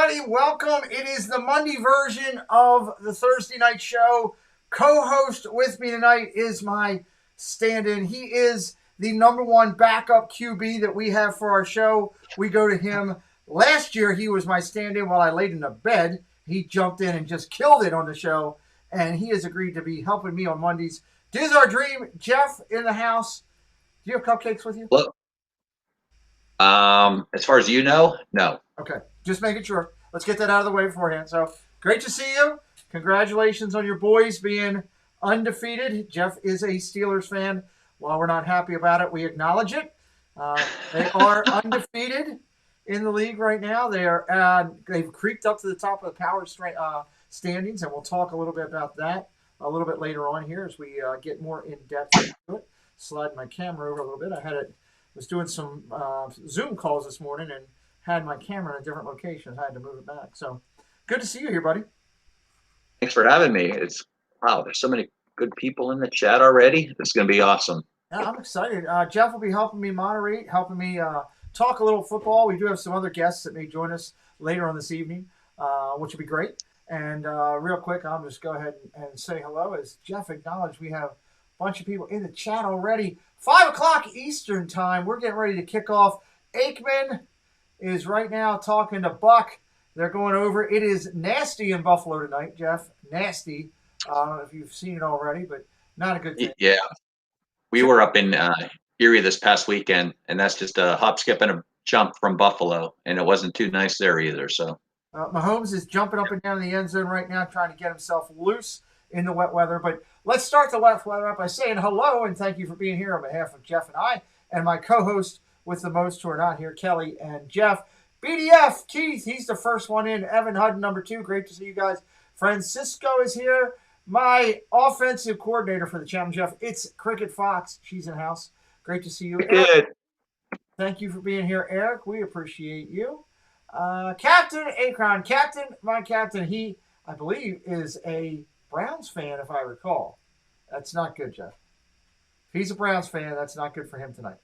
everybody. Welcome. It is the Monday version of the Thursday night show. Co-host with me tonight is my stand-in. He is the number one backup QB that we have for our show. We go to him. Last year, he was my stand-in while I laid in the bed. He jumped in and just killed it on the show, and he has agreed to be helping me on Mondays. Diz our dream. Jeff in the house. Do you have cupcakes with you? Look, as far as you know, no. Okay, just making sure. Let's get that out of the way beforehand. So, great to see you. Congratulations on your boys being undefeated. Jeff is a Steelers fan. While we're not happy about it, we acknowledge it. They are undefeated in the league right now. They've creeped up to the top of the power standings, and we'll talk a little bit about that a little bit later on here as we get more in depth into it. Slide my camera over a little bit. Was doing some Zoom calls this morning and had my camera in a different location. I had to move it back. So good to see you here, buddy. Thanks for having me. Wow, there's so many good people in the chat already. It's going to be awesome. Yeah, I'm excited. Jeff will be helping me moderate, helping me talk a little football. We do have some other guests that may join us later on this evening, which will be great. And real quick, I'll just go ahead and say hello. As Jeff acknowledged, we have a bunch of people in the chat already. 5 o'clock Eastern time. We're getting ready to kick off. Aikman is right now talking to Buck. They're going over. It is nasty in Buffalo tonight, Jeff. Nasty. I don't know if you've seen it already, but not a good thing. Yeah. We were up in Erie this past weekend, and that's just a hop, skip, and a jump from Buffalo, and it wasn't too nice there either. So Mahomes is jumping up and down in the end zone right now, trying to get himself loose in the wet weather. But let's start the wet weather up by saying hello and thank you for being here on behalf of Jeff and I and my co-host with the most who are not here, Kelly and Jeff. BDF, Keith, he's the first one in. Evan Hudden, number 2. Great to see you guys. Francisco is here. My offensive coordinator for the channel, Jeff. It's Cricket Fox. She's in house. Great to see you. Good. Thank you for being here, Eric. We appreciate you. Captain Akron. My captain, he, I believe, is a Browns fan, if I recall. That's not good, Jeff. If he's a Browns fan, that's not good for him tonight.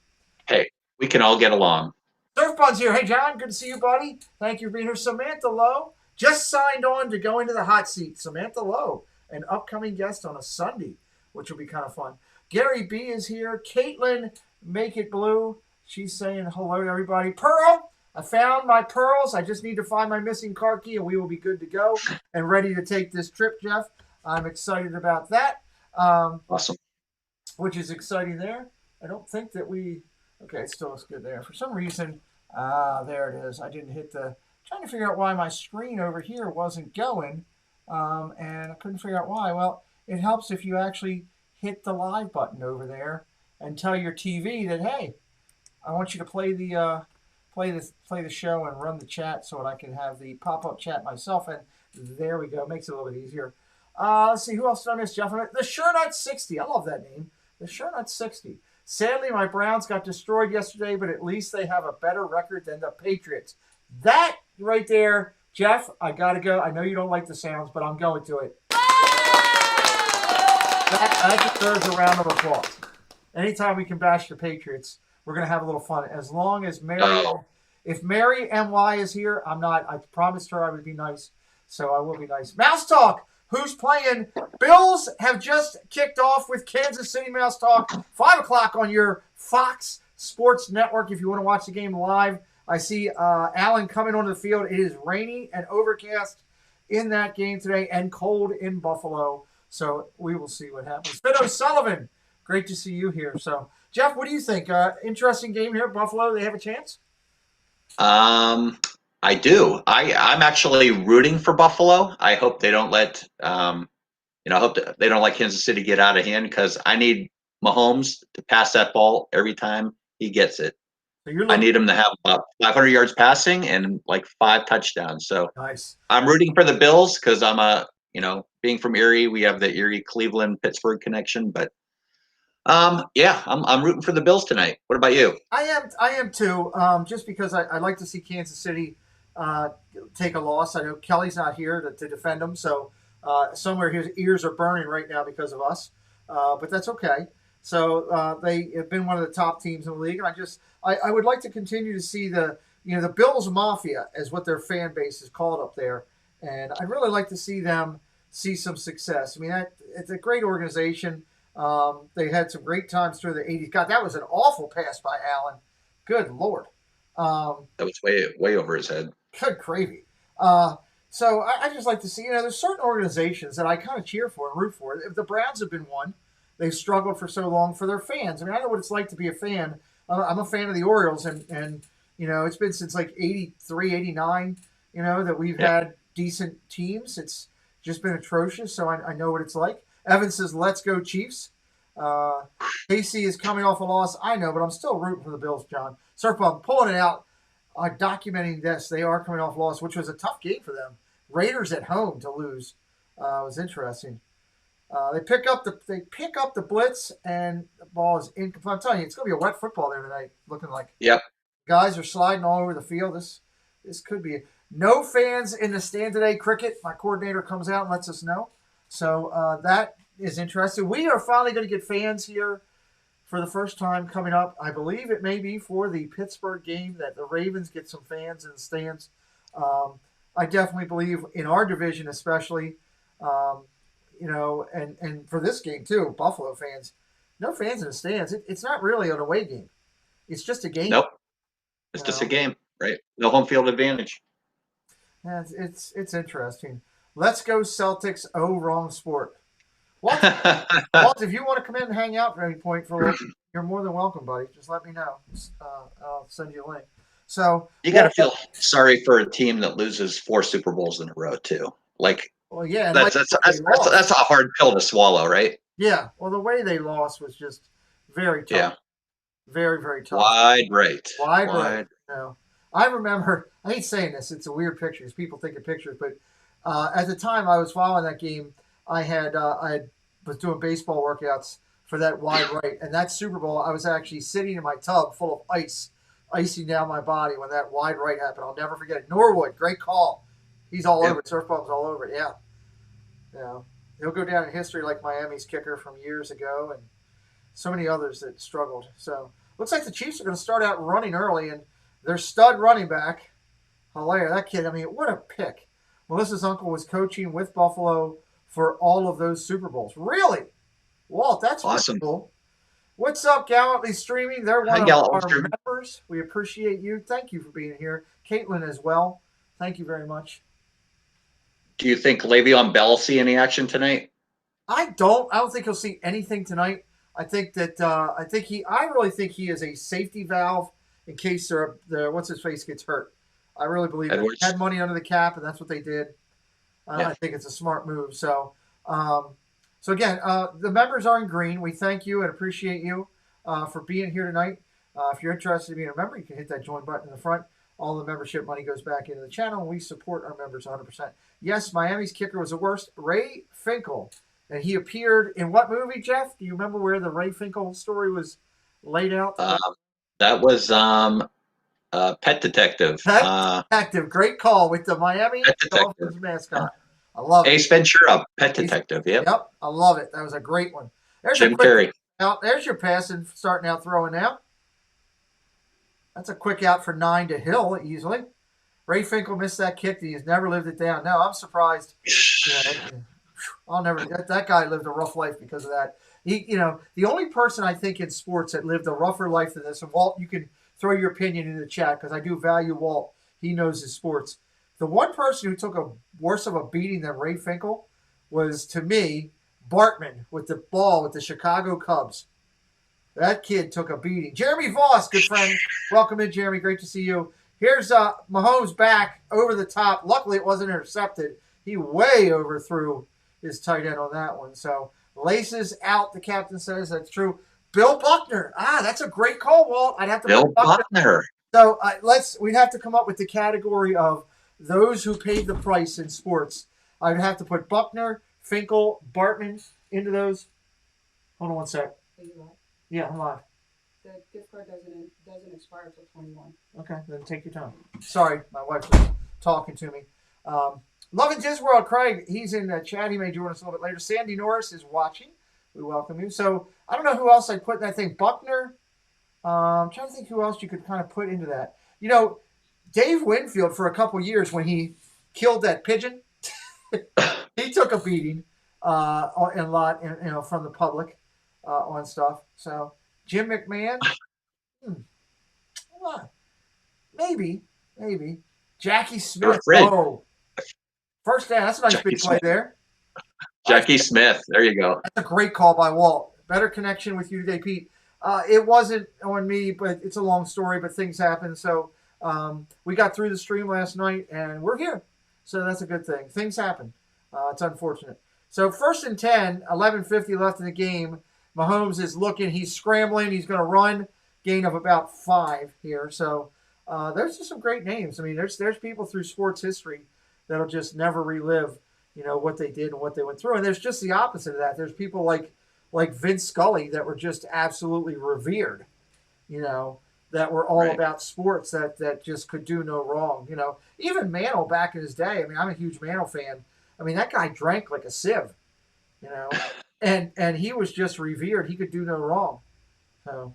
Hey, we can all get along. Surf Bun's here. Hey, John, good to see you, buddy. Thank you for being here. Samantha Lowe just signed on to go into the hot seat. Samantha Lowe, an upcoming guest on a Sunday, which will be kind of fun. Gary B is here. Caitlin, Make It Blue. She's saying hello to everybody. Pearl, I found my pearls. I just need to find my missing car key, and we will be good to go and ready to take this trip, Jeff. I'm excited about that. Awesome. Which is exciting there. I don't think that we... Okay, it still looks good there. For some reason, there it is. I didn't hit the... Trying to figure out why my screen over here wasn't going, and I couldn't figure out why. Well, it helps if you actually hit the live button over there and tell your TV that, hey, I want you to play the show and run the chat so that I can have the pop-up chat myself. And there we go. Makes it a little bit easier. Let's see. Who else did I miss, Jeff? The Shernut 60. I love that name. The Shernut 60. Sadly, my Browns got destroyed yesterday, but at least they have a better record than the Patriots. That right there, Jeff, I got to go. I know you don't like the sounds, but I'm going to it. That deserves a round of applause. Anytime we can bash the Patriots, we're going to have a little fun. As long as if Mary MY is here, I'm not. I promised her I would be nice, so I will be nice. Mouse Talk. Who's playing? Bills have just kicked off with Kansas City. Mouse Talk, 5 o'clock on your Fox Sports Network if you want to watch the game live. I see Allen coming onto the field. It is rainy and overcast in that game today and cold in Buffalo. So we will see what happens. Ben O'Sullivan, great to see you here. So, Jeff, what do you think? Interesting game here. Buffalo, they have a chance? I do. I'm actually rooting for Buffalo. I hope they don't let they don't let Kansas City get out of hand because I need Mahomes to pass that ball every time he gets it. So I need him to have about 500 yards passing and like 5 touchdowns. So nice. I'm rooting for the Bills because I'm being from Erie, we have the Erie, Cleveland, Pittsburgh connection. But I'm rooting for the Bills tonight. What about you? I am too. Just because I like to see Kansas City take a loss. I know Kelly's not here to defend them, so somewhere his ears are burning right now because of us. But that's okay. So they have been one of the top teams in the league, and I would like to continue to see the the Bills Mafia is what their fan base is called up there, and I'd really like to see them see some success. I mean, it's a great organization. They had some great times through the '80s. God, that was an awful pass by Allen. Good Lord. That was way over his head. Good gravy. So I just like to see, there's certain organizations that I kind of cheer for and root for. If the Browns have been one, they've struggled for so long for their fans. I mean, I know what it's like to be a fan. I'm a fan of the Orioles, and it's been since like 83, 89, that we've had decent teams. It's just been atrocious, so I know what it's like. Evan says, let's go Chiefs. Casey is coming off a loss. I know, but I'm still rooting for the Bills, John. Surfball, pulling it out, documenting this. They are coming off a loss, which was a tough game for them. Raiders at home to lose was interesting. They pick up the blitz, and the ball is incomplete. I'm telling you, it's going to be a wet football there tonight. Looking like guys are sliding all over the field. This could be no fans in the stand today. Cricket, my coordinator, comes out and lets us know. So that is interesting. We are finally going to get fans here for the first time coming up. I believe it may be for the Pittsburgh game that the Ravens get some fans in the stands. I definitely believe in our division, especially, and for this game too, Buffalo fans, no fans in the stands. It's not really an away game. It's just a game. Nope. It's just a game, right? No home field advantage. Yeah, it's interesting. Let's go Celtics. Oh, wrong sport. Walt, if you want to come in and hang out at any point for a little, you're more than welcome, buddy. Just let me know. I'll send you a link. So you got to feel sorry for a team that loses 4 Super Bowls in a row too. Well, yeah, that's a hard pill to swallow, right? Yeah. Well, the way they lost was just very tough. Yeah. Very, very tough. Wide right. I remember. I hate saying this. It's a weird picture because people think of pictures, but at the time I was following that game, I was doing baseball workouts for that wide right, and that Super Bowl, I was actually sitting in my tub full of ice, icing down my body when that wide right happened. I'll never forget it. Norwood, great call. He's all over it. Surfbomb's all over it. Yeah. He'll go down in history like Miami's kicker from years ago, and so many others that struggled. So looks like the Chiefs are going to start out running early, and their stud running back, Hilaire, that kid, I mean, what a pick. Melissa's uncle was coaching with Buffalo for all of those Super Bowls. Really? Walt, that's awesome. Cool. What's up, Gallantly Streaming? They're one of our members. We appreciate you. Thank you for being here. Caitlin as well. Thank you very much. Do you think Le'Veon Bell will see any action tonight? I don't think he'll see anything tonight. I think that I really think he is a safety valve in case the what's his face gets hurt. I really believe they had money under the cap, and that's what they did. I think it's a smart move. So again, the members are in green. We thank you and appreciate you for being here tonight. If you're interested in being a member, you can hit that join button in the front. All the membership money goes back into the channel, and we support our members 100%. Yes, Miami's kicker was the worst. Ray Finkel. And he appeared in what movie, Jeff? Do you remember where the Ray Finkel story was laid out? That was Pet Detective. Pet Detective. Great call with the Miami Dolphins mascot. I love it. Ace Ventura, Pet Detective. Yep. I love it. That was a great one. There's Jim Carrey. There's your passing, starting out, throwing out. That's a quick out for 9 to Hill easily. Ray Finkel missed that kick. He's never lived it down. No, I'm surprised. I'll never. That guy lived a rough life because of that. The only person I think in sports that lived a rougher life than this, and Walt, you can throw your opinion in the chat because I do value Walt. He knows his sports. The one person who took a worse of a beating than Ray Finkel was, to me, Bartman with the ball with the Chicago Cubs. That kid took a beating. Jeremy Voss, good friend. Welcome in, Jeremy. Great to see you. Here's Mahomes back over the top. Luckily, it wasn't intercepted. He way overthrew his tight end on that one. So laces out, the captain says. That's true. Bill Buckner. That's a great call, Walt. I'd have to Bill Buckner. So we'd have to come up with the category of those who paid the price in sports. I'd have to put Buckner, Finkel, Bartman into those. Hold on one sec. Are you live? Yeah, I'm live. The gift card doesn't expire until 21. Okay, then take your time. Sorry, my wife was talking to me. Love and Jizz World, Craig, he's in the chat. He may join us a little bit later. Sandy Norris is watching. We welcome you. So I don't know who else I'd put in that thing. Buckner. I'm trying to think who else you could kind of put into that. Dave Winfield, for a couple years when he killed that pigeon, he took a beating a lot, from the public on stuff. So Jim McMahon, come on, maybe Jackie Smith. Oh, first down. That's a nice Jackie big play Smith. there. Jackie Smith. There you go. That's a great call by Walt. Better connection with you today, Pete. It wasn't on me, but it's a long story, but things happen. So we got through the stream last night, and we're here. So that's a good thing. Things happen. It's unfortunate. So 1st and 10, 11:50 left in the game. Mahomes is looking. He's scrambling. He's going to run. Gain of about 5 here. So there's just some great names. I mean, there's people through sports history that'll just never relive, what they did and what they went through. And there's just the opposite of that. There's people like Vince Scully that were just absolutely revered, that were all about sports that just could do no wrong. Even Mantle back in his day. I mean, I'm a huge Mantle fan. I mean, that guy drank like a sieve, and he was just revered. He could do no wrong. So,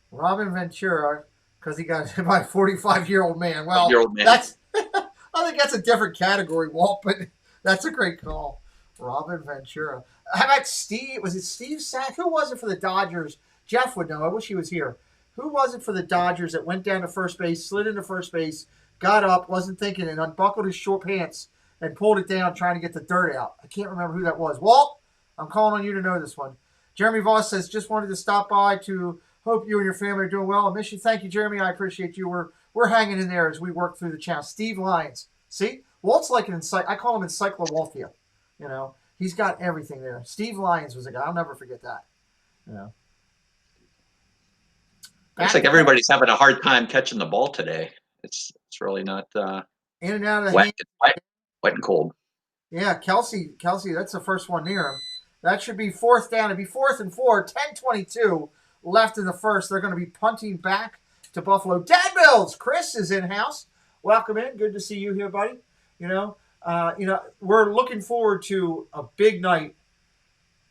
Robin Ventura, because he got hit by a 45-year-old man. Well, that's I think that's a different category, Walt, but that's a great call. Robin Ventura. How about Steve? Was it Steve Sack? Who was it for the Dodgers? Jeff would know. I wish he was here. Who was it for the Dodgers that went down to first base, slid into first base, got up, wasn't thinking, and unbuckled his short pants and pulled it down trying to get the dirt out? I can't remember who that was. Walt, I'm calling on you to know this one. Jeremy Voss says, just wanted to stop by to hope you and your family are doing well. I miss you. Thank you, Jeremy. I appreciate you. We're hanging in there as we work through the channel. Steve Lyons. See? Walt's like I call him Encyclowalthia. He's got everything there. Steve Lyons was a guy. I'll never forget that. Looks like everybody's having a hard time catching the ball today. It's really not in and out of the wet. hand. It's wet and cold. Yeah, Kelsey, that's the first one near him. That should be 4th down. It'd be 4th and 4, 10:22 left in the first. They're going to be punting back to Buffalo. Dad Bills, Chris is in house. Welcome in. Good to see you here, buddy. We're looking forward to a big night,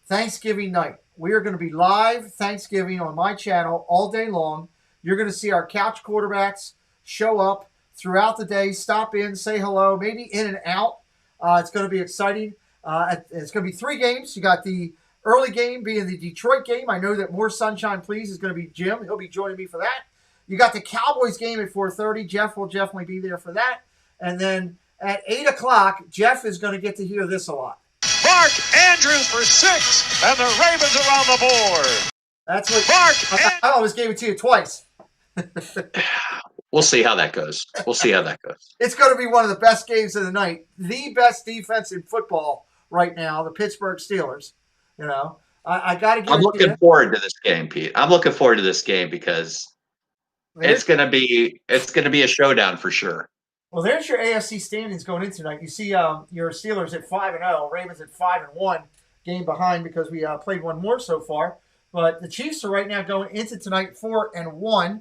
Thanksgiving night. We are going to be live Thanksgiving on my channel all day long. You're going to see our couch quarterbacks show up throughout the day, stop in, say hello, maybe in and out. It's going to be exciting. It's going to be 3 games. You got the early game being the Detroit game. I know that More Sunshine Please is going to be Jim. He'll be joining me for that. You got the Cowboys game at 4:30. Jeff will definitely be there for that. And then at 8 o'clock, Jeff is going to get to hear this a lot. Mark Andrews for 6, and the Ravens are on the board. That's what I always gave it to you twice. We'll see how that goes. It's going to be one of the best games of the night. The best defense in football right now, the Pittsburgh Steelers. I got to give I'm looking forward to this game, Pete. I'm looking forward to this game because it's going to be a showdown for sure. Well, there's your AFC standings going in tonight. You see your Steelers at 5-0, Ravens at 5-1, game behind because we played one more so far. But the Chiefs are right now going into tonight 4-1,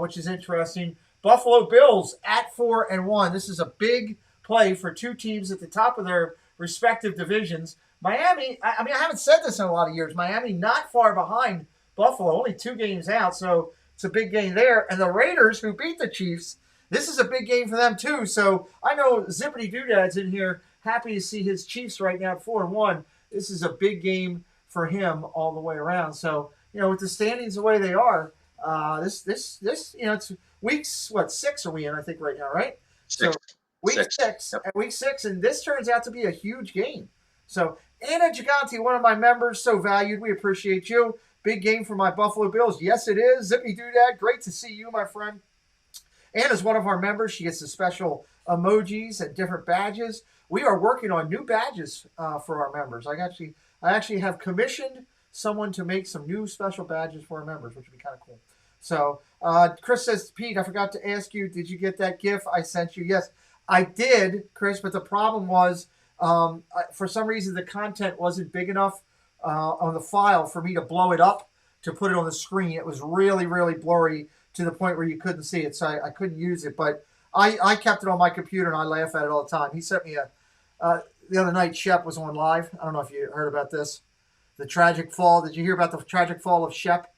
which is interesting. Buffalo Bills at 4-1. This is a big play for 2 teams at the top of their respective divisions. Miami, I haven't said this in a lot of years. Miami not far behind Buffalo, only 2 games out, so it's a big game there. And the Raiders, who beat the Chiefs, this is a big game for them too. So I know Zippity Doodad's in here, happy to see his Chiefs right now at 4-1. This is a big game for him all the way around. So with the standings the way they are, this it's weeks 6 are we in? I think right now, right? 6. So week 6 Yep. at week 6, and this turns out to be a huge game. So Anna Giganti, one of my members, so valued. We appreciate you. Big game for my Buffalo Bills. Yes, it is. Zippy Doodad, great to see you, my friend. Anna's one of our members. She gets the special emojis and different badges. We are working on new badges for our members. I actually have commissioned someone to make some new special badges for our members, which would be kind of cool. So Chris says, Pete, I forgot to ask you, did you get that GIF I sent you? Yes, I did, Chris, but the problem was for some reason the content wasn't big enough on the file for me to blow it up to put it on the screen. It was really, really blurry to the point where you couldn't see it, so I couldn't use it. But I kept it on my computer, and I laugh at it all the time. He sent me the other night, Shep was on live. I don't know if you heard about this. The tragic fall. Did you hear about the tragic fall of Shep?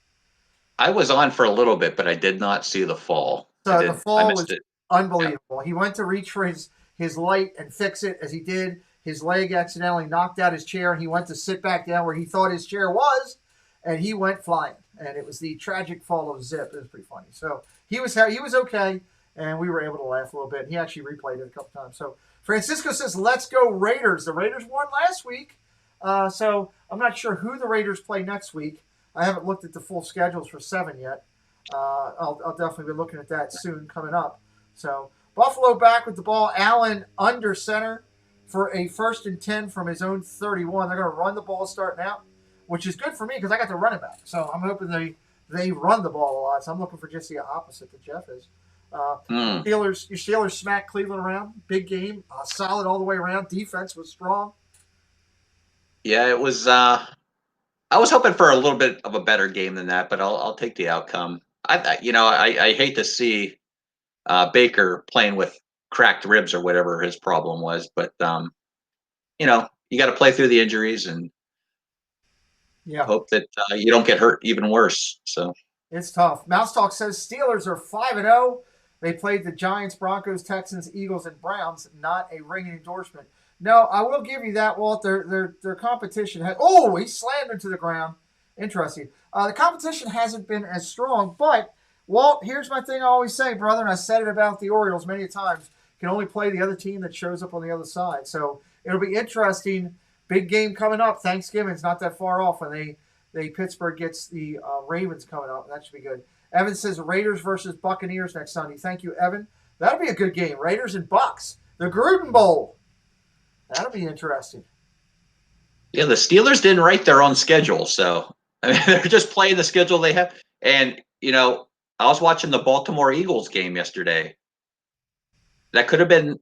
I was on for a little bit, but I did not see the fall. So the I fall missed was it. unbelievable. He went to reach for his light and fix it. As he did, his leg accidentally knocked out his chair, and he went to sit back down where he thought his chair was, and he went flying. And it was the tragic fall of Zip. It was pretty funny. So he was okay, and we were able to laugh a little bit. He actually replayed it a couple times. So Francisco says, "Let's go Raiders." The Raiders won last week, so I'm not sure who the Raiders play next week. I haven't looked at the full schedules for 7 yet. I'll definitely be looking at that soon coming up. So Buffalo back with the ball. Allen under center for a 1st and 10 from his own 31. They're going to run the ball starting out, which is good for me because I got the running back. So I'm hoping they run the ball a lot. So I'm looking for just the opposite that Jeff is. Your Steelers smacked Cleveland around. Big game. Solid all the way around. Defense was strong. Yeah, it was. I was hoping for a little bit of a better game than that, but I'll take the outcome. I hate to see Baker playing with cracked ribs or whatever his problem was, but you got to play through the injuries and hope that you don't get hurt even worse. So it's tough. Mouse Talk says Steelers are 5-0. They played the Giants, Broncos, Texans, Eagles, and Browns. Not a ringing endorsement. No, I will give you that, Walt. Their competition has. Oh, he slammed him to the ground. Interesting. The competition hasn't been as strong, but Walt, here's my thing I always say, brother, and I said it about the Orioles many times. Can only play the other team that shows up on the other side. So it'll be interesting. Big game coming up. Thanksgiving's not that far off, and they Pittsburgh gets the Ravens coming up. That should be good. Evan says Raiders versus Buccaneers next Sunday. Thank you, Evan. That'll be a good game. Raiders and Bucks. The Gruden Bowl. That'll be interesting. Yeah, the Steelers didn't write their own schedule, so I mean, they're just playing the schedule they have. And I was watching the Baltimore Eagles game yesterday. That could have been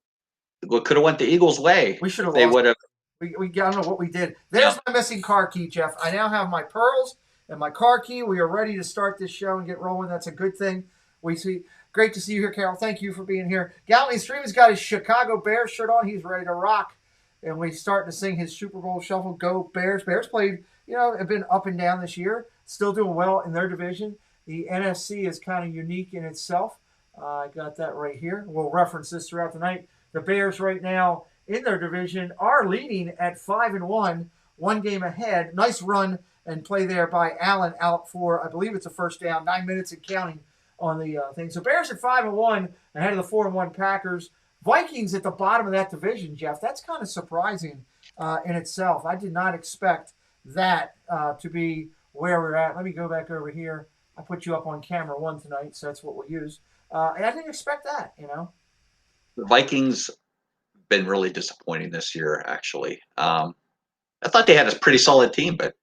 what could have went the Eagles' way. We should have. They would have. I don't know what we did. There's my missing car key, Jeff. I now have my pearls and my car key. We are ready to start this show and get rolling. That's a good thing. Great to see you here, Carol. Thank you for being here. Gallantly Stream's got his Chicago Bears shirt on. He's ready to rock. And we're starting to sing his Super Bowl shuffle. Go Bears. Bears played, have been up and down this year. Still doing well in their division. The NFC is kind of unique in itself. I got that right here. We'll reference this throughout the night. The Bears right now in their division are leading at 5-1, 1 game ahead. Nice run and play there by Allen out for, I believe it's a first down, 9 minutes and counting on the thing. So Bears at 5-1 ahead of the 4-1 Packers. Vikings at the bottom of that division, Jeff. That's kind of surprising in itself. I did not expect that to be where we're at. Let me go back over here. I put you up on camera 1 tonight, so that's what we'll use. And I didn't expect that, The Vikings been really disappointing this year, actually. I thought they had a pretty solid team, but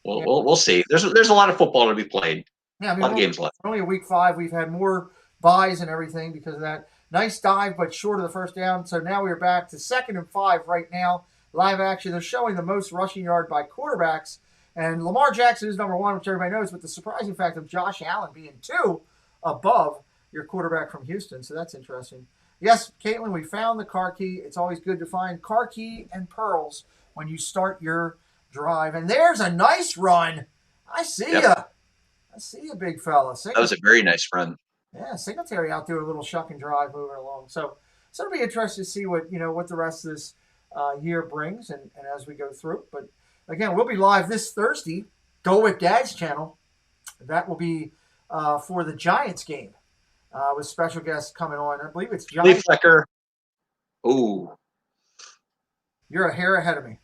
we'll see. There's a lot of football to be played. Yeah, I mean, a lot of games left. Only week 5. We've had more buys and everything because of that. Nice dive, but short of the first down. So now we're back to 2nd and 5 right now. Live action. They're showing the most rushing yard by quarterbacks. And Lamar Jackson is number 1, which everybody knows, with the surprising fact of Josh Allen being 2 above your quarterback from Houston. So that's interesting. Yes, Caitlin, we found the car key. It's always good to find car key and pearls when you start your drive. And there's a nice run. I see ya. I see you, big fella. That was a very nice run. Yeah, Singletary out there, a little shuck and drive moving along. So it'll be interesting to see what the rest of this year brings and as we go through. But again, we'll be live this Thursday. Go with Dad's channel. That will be for the Giants game with special guests coming on. I believe it's Giants. Lee Flecker. Ooh. You're a hair ahead of me.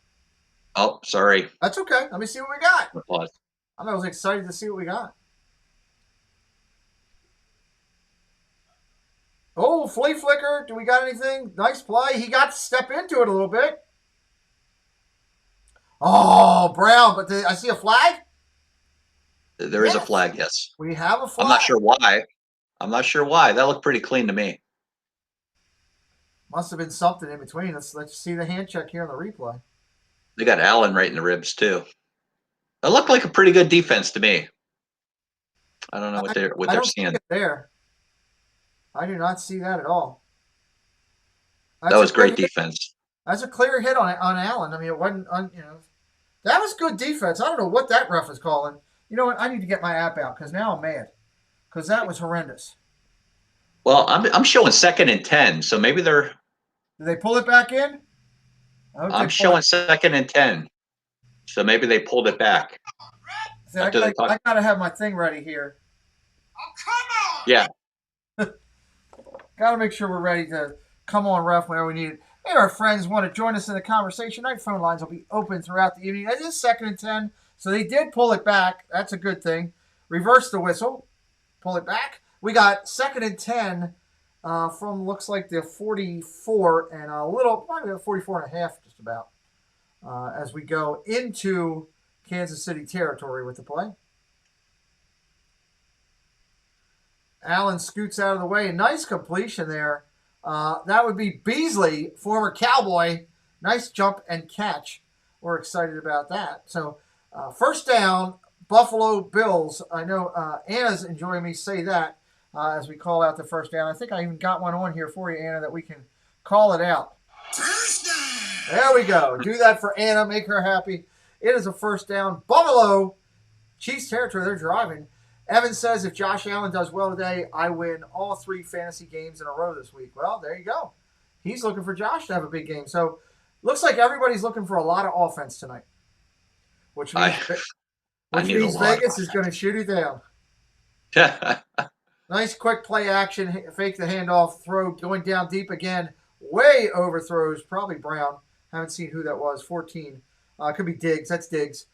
Oh, sorry. That's okay. Let me see what we got. Applause. I was excited to see what we got. Oh, flea flicker. Do we got anything? Nice play. He got to step into it a little bit. Oh, Brown. But I see a flag? There is a flag, yes. We have a flag. I'm not sure why. That looked pretty clean to me. Must have been something in between. Let's see the hand check here on the replay. They got Allen right in the ribs, too. It looked like a pretty good defense to me. I don't know what they're seeing. There. I do not see that at all. That was great defense. That's a clear hit on Allen. I mean, it wasn't, that was good defense. I don't know what that ref is calling. You know what? I need to get my app out because now I'm mad because that was horrendous. Well, I'm showing 2nd and 10, so maybe they're. Did they pull it back in? I'm showing 2nd and 10, so maybe they pulled it back. See, I gotta have my thing ready here. Oh, come on! Yeah. Got to make sure we're ready to come on, ref, whenever we need it. Hey, our friends want to join us in the conversation. Night phone lines will be open throughout the evening. It is 2nd and 10, so they did pull it back. That's a good thing. Reverse the whistle. Pull it back. We got 2nd and 10 from, looks like the 44 and a little, probably 44 and a half just about, as we go into Kansas City territory with the play. Allen scoots out of the way. Nice completion there. That would be Beasley, former Cowboy. Nice jump and catch. We're excited about that. So, first down, Buffalo Bills. I know Anna's enjoying me say that as we call out the first down. I think I even got one on here for you, Anna, that we can call it out. First down! There we go. Do that for Anna. Make her happy. It is a first down. Buffalo, Chiefs territory. They're driving. Evan says, if Josh Allen does well today, I win all 3 fantasy games in a row this week. Well, there you go. He's looking for Josh to have a big game. So, looks like everybody's looking for a lot of offense tonight, which means, Vegas is going to shoot it down. Nice quick play action, fake the handoff, throw going down deep again. Way overthrows, probably Brown. Haven't seen who that was, 14. Could be Diggs. That's Diggs.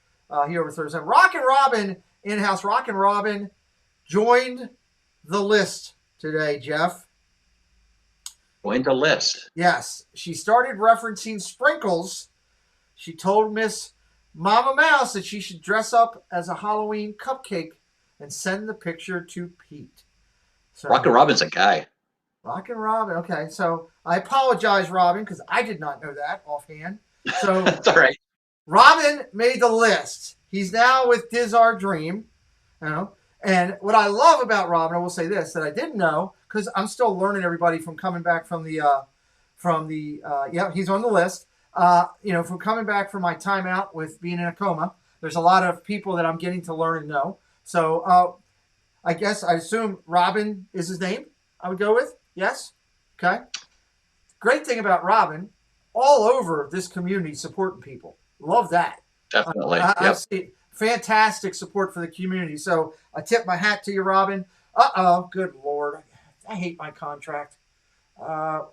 He overthrows him. Rockin' Robin. In-house Rockin' Robin joined the list today, Jeff. Joined the list. Yes. She started referencing sprinkles. She told Miss Mama Mouse that she should dress up as a Halloween cupcake and send the picture to Pete. So, Rockin' Robin's a guy. Rockin' Robin. Okay, so I apologize, Robin, because I did not know that offhand. So That's all right. Robin made the list. He's now with Dizar Dream, you know. And what I love about Robin, I will say this, that I didn't know, because I'm still learning everybody from coming back from the he's on the list. From coming back from my timeout with being in a coma, there's a lot of people that I'm getting to learn and know. So I assume Robin is his name, I would go with. Yes? Okay. Great thing about Robin, all over this community supporting people. Love that. Definitely. I see fantastic support for the community. So I tip my hat to you, Robin. Good Lord. I hate my contract. Rob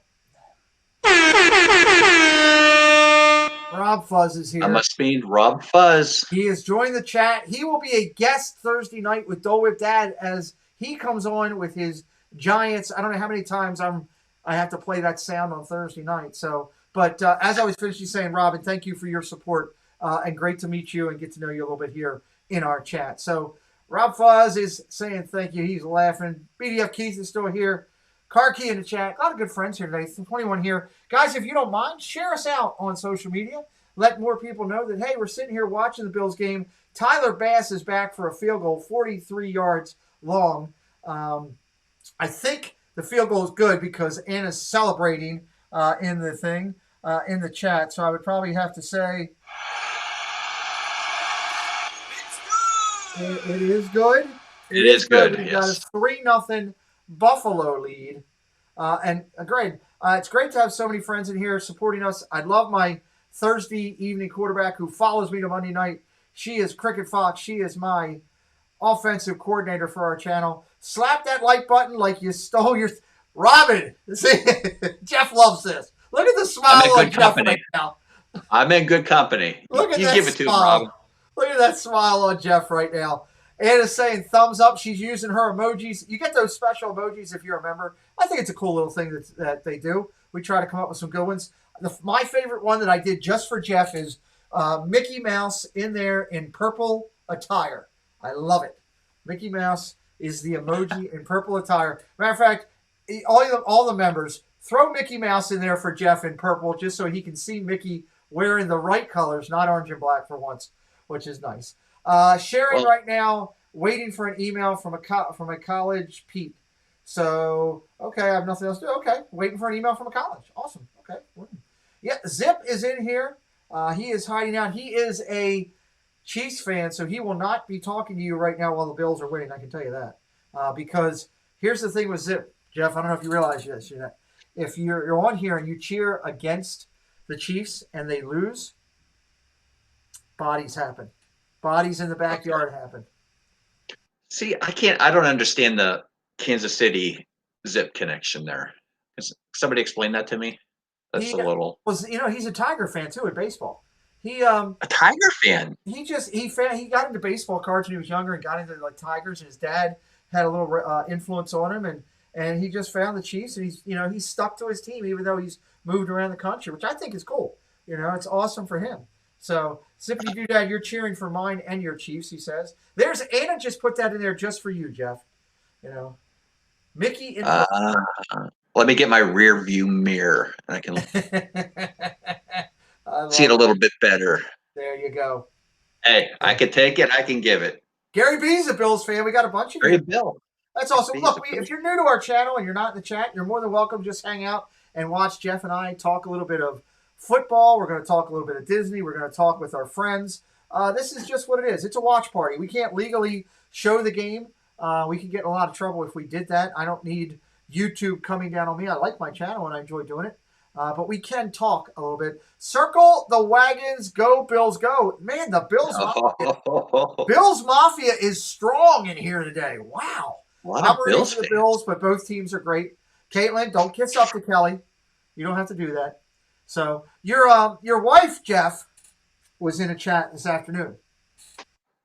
Fuzz is here. I must mean Rob Fuzz. He has joined the chat. He will be a guest Thursday night with Dole Whip Dad as he comes on with his Giants. I don't know how many times I have to play that sound on Thursday night. So, but as I was finishing saying, Robin, thank you for your support. And great to meet you and get to know you a little bit here in our chat. So Rob Fuzz is saying thank you. He's laughing. BDF Keith is still here. Car Key in the chat. A lot of good friends here today. 21 here. Guys, if you don't mind, share us out on social media. Let more people know that, hey, we're sitting here watching the Bills game. Tyler Bass is back for a field goal, 43 yards long. I think the field goal is good because Anna's celebrating in the thing, in the chat. So I would probably have to say, It is good. It is good. We got a 3-0 Buffalo lead. Great. It's great to have so many friends in here supporting us. I love my Thursday evening quarterback who follows me to Monday night. She is Cricket Fox. She is my offensive coordinator for our channel. Slap that like button like you stole your... Robin! See, Jeff loves this. Look at the smile on Jeff right now. I'm in good company. Look at you that give it to smile. him, Robin. Look at that smile on Jeff right now. Anna's saying thumbs up. She's using her emojis. You get those special emojis if you're a member. I think it's a cool little thing that they do. We try to come up with some good ones. My favorite one that I did just for Jeff is Mickey Mouse in there in purple attire. I love it. Mickey Mouse is the emoji in purple attire. Matter of fact, all the members, throw Mickey Mouse in there for Jeff in purple just so he can see Mickey wearing the right colors, not orange and black for once, which is nice. Sharing right now, waiting for an email from a college Pete. So, okay, I have nothing else to do. Okay, waiting for an email from a college. Awesome. Okay. Yeah, Zip is in here. He is hiding out. He is a Chiefs fan, so he will not be talking to you right now while the Bills are winning. I can tell you that. Because here's the thing with Zip, Jeff. I don't know if you realize this. If you're on here and you cheer against the Chiefs and they lose, bodies happen. Bodies in the backyard happen. See, I don't understand the Kansas City Zip connection there. Can somebody explain that to me? That's He a little. he's a Tiger fan too at baseball. He A Tiger fan. he got into baseball cards when he was younger and got into like Tigers. And his dad had a little influence on him, and he just found the Chiefs, and he's stuck to his team even though he's moved around the country, which I think is cool. It's awesome for him. So, Zippity Doo Dad, you're cheering for mine and your Chiefs, he says. There's Anna just put that in there just for you, Jeff. Mickey. Let me get my rear view mirror, and I can see it a little bit better. There you go. Hey, I can take it. I can give it. Gary B's a Bills fan. We got a bunch of Gary you. Bill. That's awesome. Look, if you're new to our channel and you're not in the chat, you're more than welcome. Just hang out and watch Jeff and I talk a little bit of football. We're going to talk a little bit of Disney. We're going to talk with our friends. This is just what it is. It's a watch party. We can't legally show the game. We could get in a lot of trouble if we did that. I don't need YouTube coming down on me. I like my channel and I enjoy doing it. But we can talk a little bit. Circle the wagons. Go, Bills, go. Man, the Bills Mafia is strong in here today. Wow. I'm rooting for the Bills, but both teams are great. Caitlin, don't kiss up to Kelly. You don't have to do that. So your wife, Jeff, was in a chat this afternoon.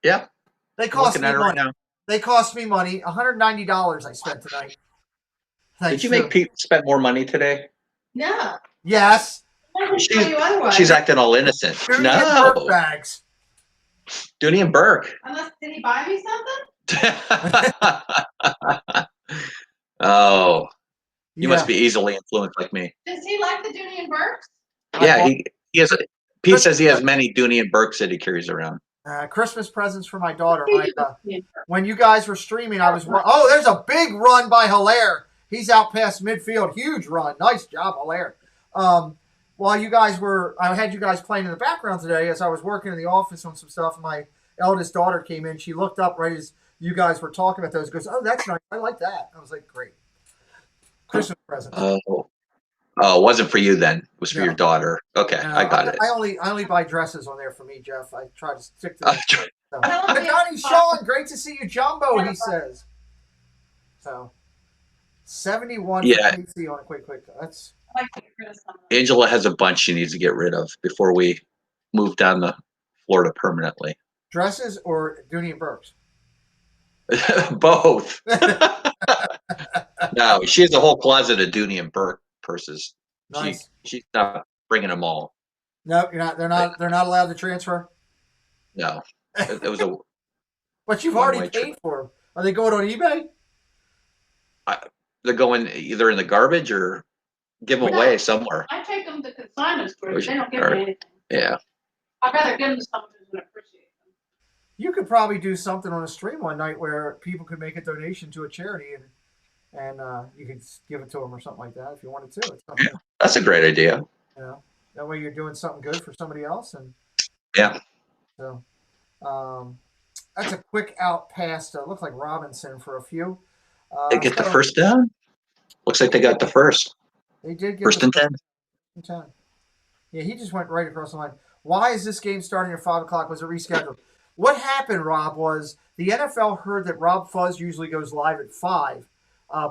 Yeah. They cost me money. Right now. They cost me money. $190 I spent tonight. Did you make Pete spend more money today? No. Yes. She's acting all innocent. Dooney no. And Burke bags. Dooney and Burke. Unless, did he buy me something? Oh. You must be easily influenced like me. Does he like the Dooney and Burks? Yeah, he has. Pete says he has many Dooney and Burks that he carries around. Christmas presents for my daughter. When you guys were streaming, I was. Oh, there's a big run by Hilaire. He's out past midfield. Huge run. Nice job, Hilaire. While you guys were, I had you guys playing in the background today as I was working in the office on some stuff. My eldest daughter came in. She looked up right as you guys were talking about those. Goes, oh, that's nice. I like that. I was like, great. Christmas present. Oh, it wasn't for you then. It was for your daughter. Okay, I got it. I only buy dresses on there for me, Jeff. I try to stick to that. So. Johnny Sean, great to see you, Jumbo. He says. So, 71 yeah. PC on a quick. That's. Angela has a bunch she needs to get rid of before we move down to Florida permanently. Dresses or Dooney and Burks? Both. No, she has a whole closet of Dooney and Burke purses. Nice. She's not bringing them all. No, you're not. They're not allowed to transfer. No, it was a. But you've already paid for them. Are they going on eBay? They're going either in the garbage or give them away somewhere. I take them to consignment stores. They don't give me anything. Yeah. I'd rather give them to someone who's going to appreciate them. You could probably do something on a stream one night where people could make a donation to a charity and you could give it to them or something like that if you wanted to. Yeah, that's a great idea. That way you're doing something good for somebody else. And yeah. So that's a quick out pass to look like Robinson for a few. They get the first down? Looks like they got the first. They did get first and 10. Yeah, he just went right across the line. Why is this game starting at 5 o'clock? Was it rescheduled? What happened, Rob, was the NFL heard that Rob Fuzz usually goes live at 5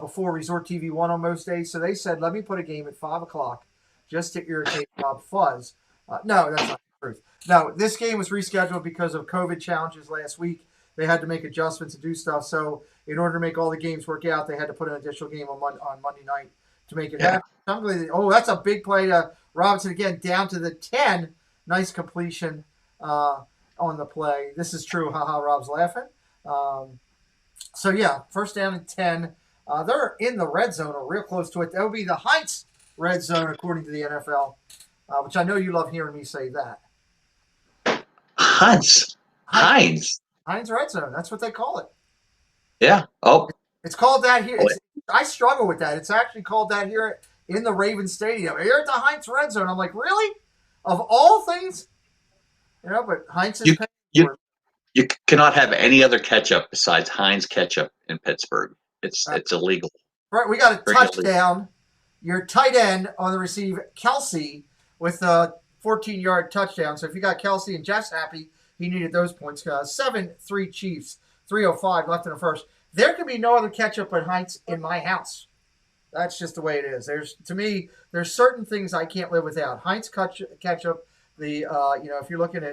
before Resort TV 1 on most days. So they said, let me put a game at 5 o'clock just to irritate Rob Fuzz. No, that's not the truth. No, this game was rescheduled because of COVID challenges last week. They had to make adjustments and do stuff. So in order to make all the games work out, they had to put an additional game on Monday night to make it happen. Oh, that's a big play to Robinson again, down to the 10. Nice completion on the play. This is true. Haha, Rob's laughing. So, yeah, first down and 10. They're in the red zone or real close to it. That would be the Heinz red zone, according to the NFL, which I know you love hearing me say that. Heinz red zone. That's what they call it. Yeah. Oh. It's called that here. I struggle with that. It's actually called that here in the Ravens Stadium. You're at the Heinz red zone. I'm like, really? Of all things? But Heinz is You for you cannot have any other ketchup besides Heinz ketchup in Pittsburgh. It's illegal. Right, we got a Very illegal. touchdown. Your tight end on the receive, Kelsey, with a 14-yard touchdown. So if you got Kelsey and Jeff's happy, he needed those points. 7-3 Chiefs, 3:05 left in the first. There can be no other ketchup but Heinz in my house. That's just the way it is. To me, there's certain things I can't live without. Heinz ketchup, if you're looking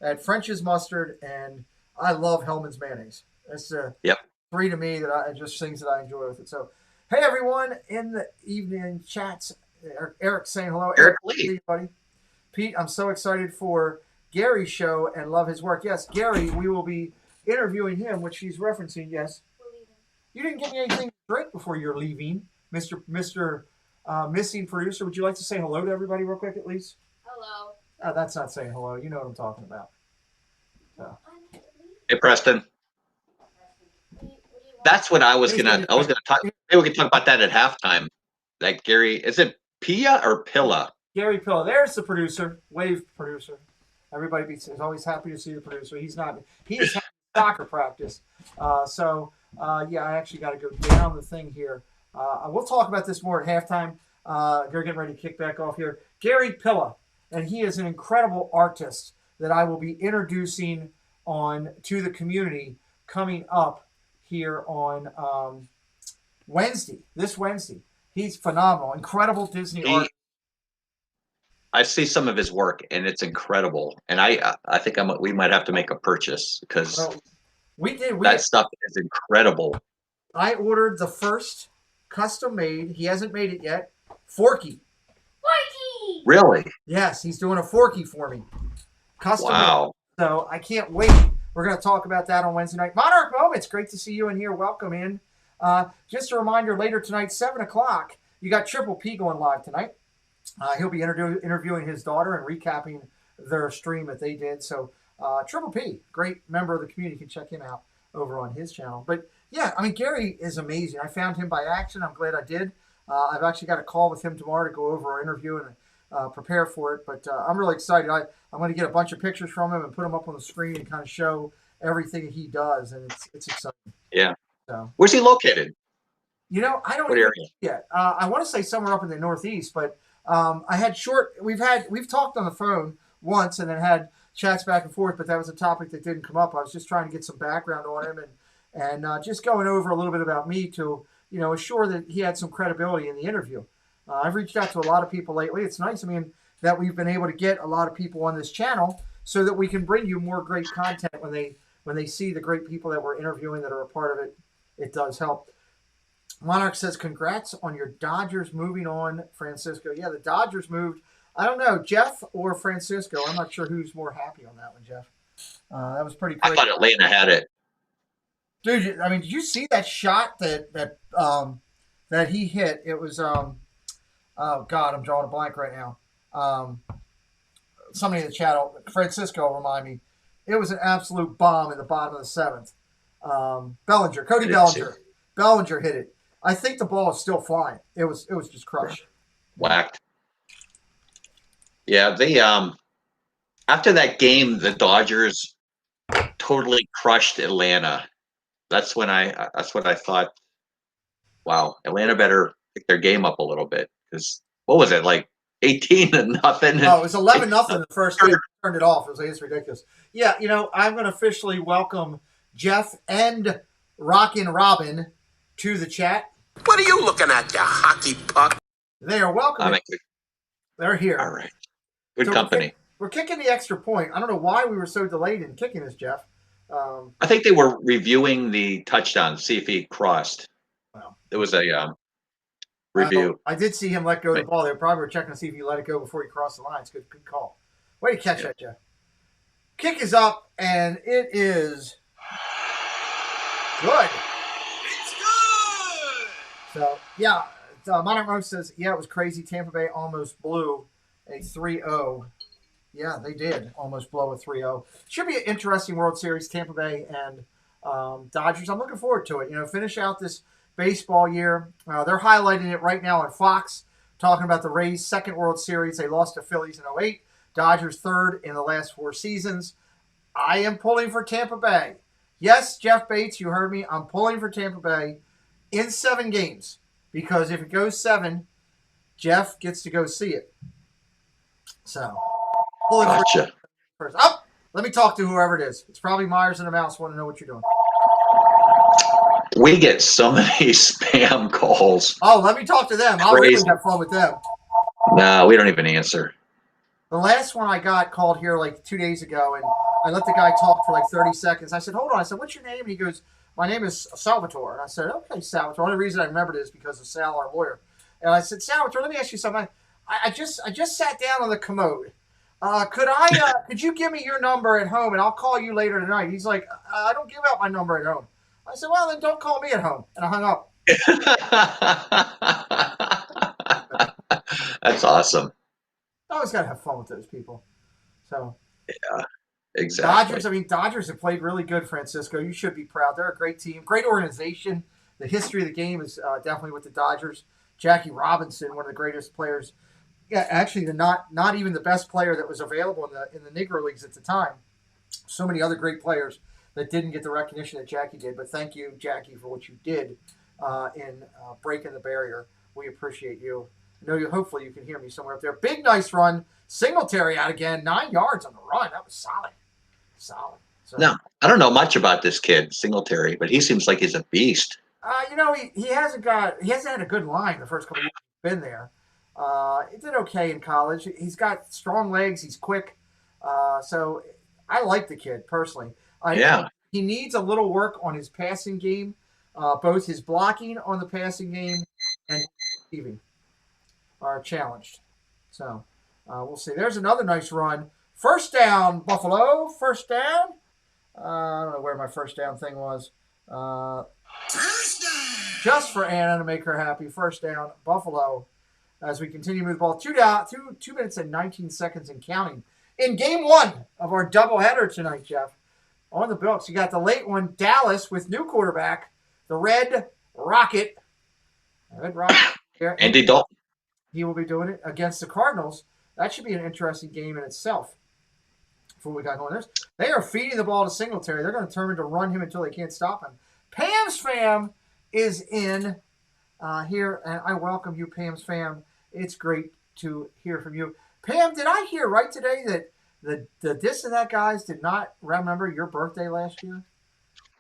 at French's mustard, and I love Hellman's mayonnaise. That's Yep. three to me just things that I enjoy with it. So, hey everyone in the evening chats. Eric saying hello. Eric Lee, buddy. Pete, I'm so excited for Gary's show and love his work. Yes, Gary, we will be interviewing him, which he's referencing. Yes. You didn't give me anything to drink before you're leaving, Mr. Missing producer. Would you like to say hello to everybody real quick at least? Hello. That's not saying hello. You know what I'm talking about. So. hey Preston. That's what I was gonna talk. Maybe we can talk about that at halftime. Like Gary, is it Pia or Pilla? Gary Pilla. There's the producer, wave producer. Everybody is always happy to see the producer. He is having soccer practice. I actually got to go down the thing here. We'll talk about this more at halftime. They're getting ready to kick back off here. Gary Pilla, and he is an incredible artist that I will be introducing to the community coming up here on this Wednesday. He's phenomenal, incredible Disney art. I see some of his work, and it's incredible. And I think we might have to make a purchase because that stuff is incredible. I ordered the first custom made. He hasn't made it yet. Forky. Really? Yes, he's doing a Forky for me. Custom. Wow. Made. So I can't wait. We're going to talk about that on Wednesday night. Monarch Moments. Great to see you in here. Welcome in. Just a reminder, later tonight, 7 o'clock, you got Triple P going live tonight. He'll be interviewing his daughter and recapping their stream that they did. So Triple P, great member of the community. You can check him out over on his channel. But, yeah, I mean, Gary is amazing. I found him by accident. I'm glad I did. I've actually got a call with him tomorrow to go over our interview and prepare for it. But I'm really excited. I'm going to get a bunch of pictures from him and put them up on the screen and kind of show everything he does. And it's exciting. Yeah. So, where's he located? I don't know yet. I want to say somewhere up in the Northeast, but we've talked on the phone once and then had chats back and forth, but that was a topic that didn't come up. I was just trying to get some background on him and just going over a little bit about me to, assure that he had some credibility in the interview. I've reached out to a lot of people lately. It's nice, that we've been able to get a lot of people on this channel so that we can bring you more great content when they see the great people that we're interviewing that are a part of it. It does help. Monarch says, congrats on your Dodgers moving on, Francisco. Yeah, the Dodgers moved. I don't know, Jeff or Francisco. I'm not sure who's more happy on that one, Jeff. That was pretty crazy. I thought Atlanta had it. Dude, did you see that shot that he hit? It was, oh, God, I'm drawing a blank right now. Somebody in the chat, Francisco, remind me. It was an absolute bomb in the bottom of the seventh. Cody Bellinger. Bellinger hit it. I think the ball is still flying. It was just crushed. Whacked. Yeah, they after that game, the Dodgers totally crushed Atlanta. That's when I thought, wow, Atlanta better pick their game up a little bit because what was it, like 18-0? Oh, it was 11-0 the first game. Turned it off. It's ridiculous. Yeah, I'm going to officially welcome Jeff and Rockin' Robin to the chat. What are you looking at, you hockey puck? They are welcome. They're here. All right. Good company. We're kicking the extra point. I don't know why we were so delayed in kicking this, Jeff. I think they were reviewing the touchdown, see if he crossed. Wow. It was a review. I did see him let go of the ball. They probably were checking to see if he let it go before he crossed the line. It's good call. Way to catch that, Jeff. Kick is up, and it is good. So, yeah, Monarch Mo says, yeah, it was crazy. Tampa Bay almost blew a 3-0. Yeah, they did almost blow a 3-0. Should be an interesting World Series, Tampa Bay and Dodgers. I'm looking forward to it. Finish out this baseball year. They're highlighting it right now on Fox, talking about the Rays' second World Series. They lost to Phillies in 2008. Dodgers third in the last 4 seasons. I am pulling for Tampa Bay. Yes, Jeff Bates, you heard me. I'm pulling for Tampa Bay in 7 games because if it goes 7, Jeff gets to go see it. So, pulling Gotcha. for first. Oh, let me talk to whoever it is. It's probably Myers and the Mouse. Want to know what you're doing? We get so many spam calls. Oh, let me talk to them. I'll really have fun with them. No, we don't even answer. The last one I got called here like 2 days ago, and I let the guy talk for like 30 seconds. I said, hold on. I said, what's your name? And he goes, my name is Salvatore. And I said, okay, Salvatore. The only reason I remembered it is because of Sal, our lawyer. And I said, Salvatore, let me ask you something. I just sat down on the commode. Could you give me your number at home and I'll call you later tonight? He's like, I don't give out my number at home. I said, well, then don't call me at home. And I hung up. That's awesome. I always got to have fun with those people. So, yeah, exactly. Dodgers have played really good, Francisco. You should be proud. They're a great team, great organization. The history of the game is definitely with the Dodgers. Jackie Robinson, one of the greatest players. Yeah, actually, not even the best player that was available in the Negro Leagues at the time. So many other great players that didn't get the recognition that Jackie did. But thank you, Jackie, for what you did in breaking the barrier. We appreciate you. I know hopefully you can hear me somewhere up there. Big, nice run. Singletary out again. 9 yards on the run. That was solid. So, No, I don't know much about this kid, Singletary, but he seems like he's a beast. He hasn't had a good line the first couple of years he's been there. He did okay in college. He's got strong legs. He's quick. So I like the kid personally. He needs a little work on his passing game, both his blocking on the passing game and receiving are challenged. So we'll see. There's another nice run. First down, Buffalo. First down. I don't know where my first down thing was. First down. Just for Anna to make her happy. First down, Buffalo. As we continue to move the ball, 2 minutes and 19 seconds and counting. In game 1 of our doubleheader tonight, Jeff, on the books, you got the late one, Dallas with new quarterback, the Red Rocket. Andy Dalton. He will be doing it against the Cardinals. That should be an interesting game in itself. For what we got going there, they are feeding the ball to Singletary. They're going to determine to run him until they can't stop him. Pam's fam is in here, and I welcome you, Pam's fam. It's great to hear from you. Pam, did I hear right today that the This and That guys did not remember your birthday last year?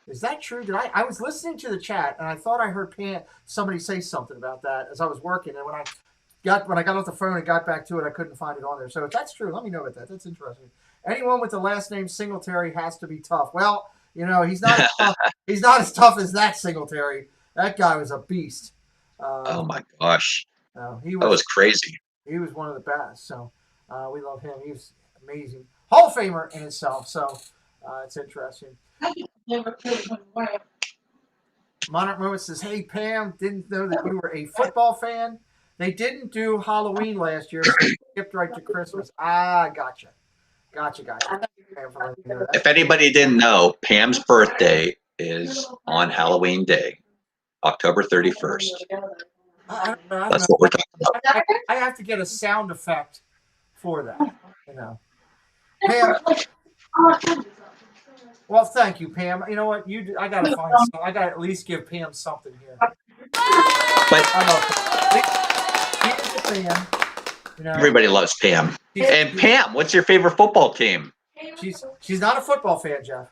Is that true? I was listening to the chat, and I thought I heard somebody say something about that as I was working, and when I got off the phone and got back to it, I couldn't find it on there. So if that's true, let me know about that. That's interesting. Anyone with the last name Singletary has to be tough. Well, he's not as tough. He's not as tough as that Singletary. That guy was a beast. Oh my gosh, that was crazy. He was one of the best. So we love him. He was amazing, Hall of Famer in himself. So it's interesting. Monarch Moment says, "Hey Pam, didn't know that you were a football fan. They didn't do Halloween last year, so they skipped right to Christmas. Gotcha. If anybody didn't know, Pam's birthday is on Halloween Day, October 31st. That's what we're talking about. I have to get a sound effect for that, Pam. Well, thank you, Pam. You know what? I gotta find. I gotta at least give Pam something here. But everybody loves Pam. And Pam, what's your favorite football team? She's not a football fan, Jeff.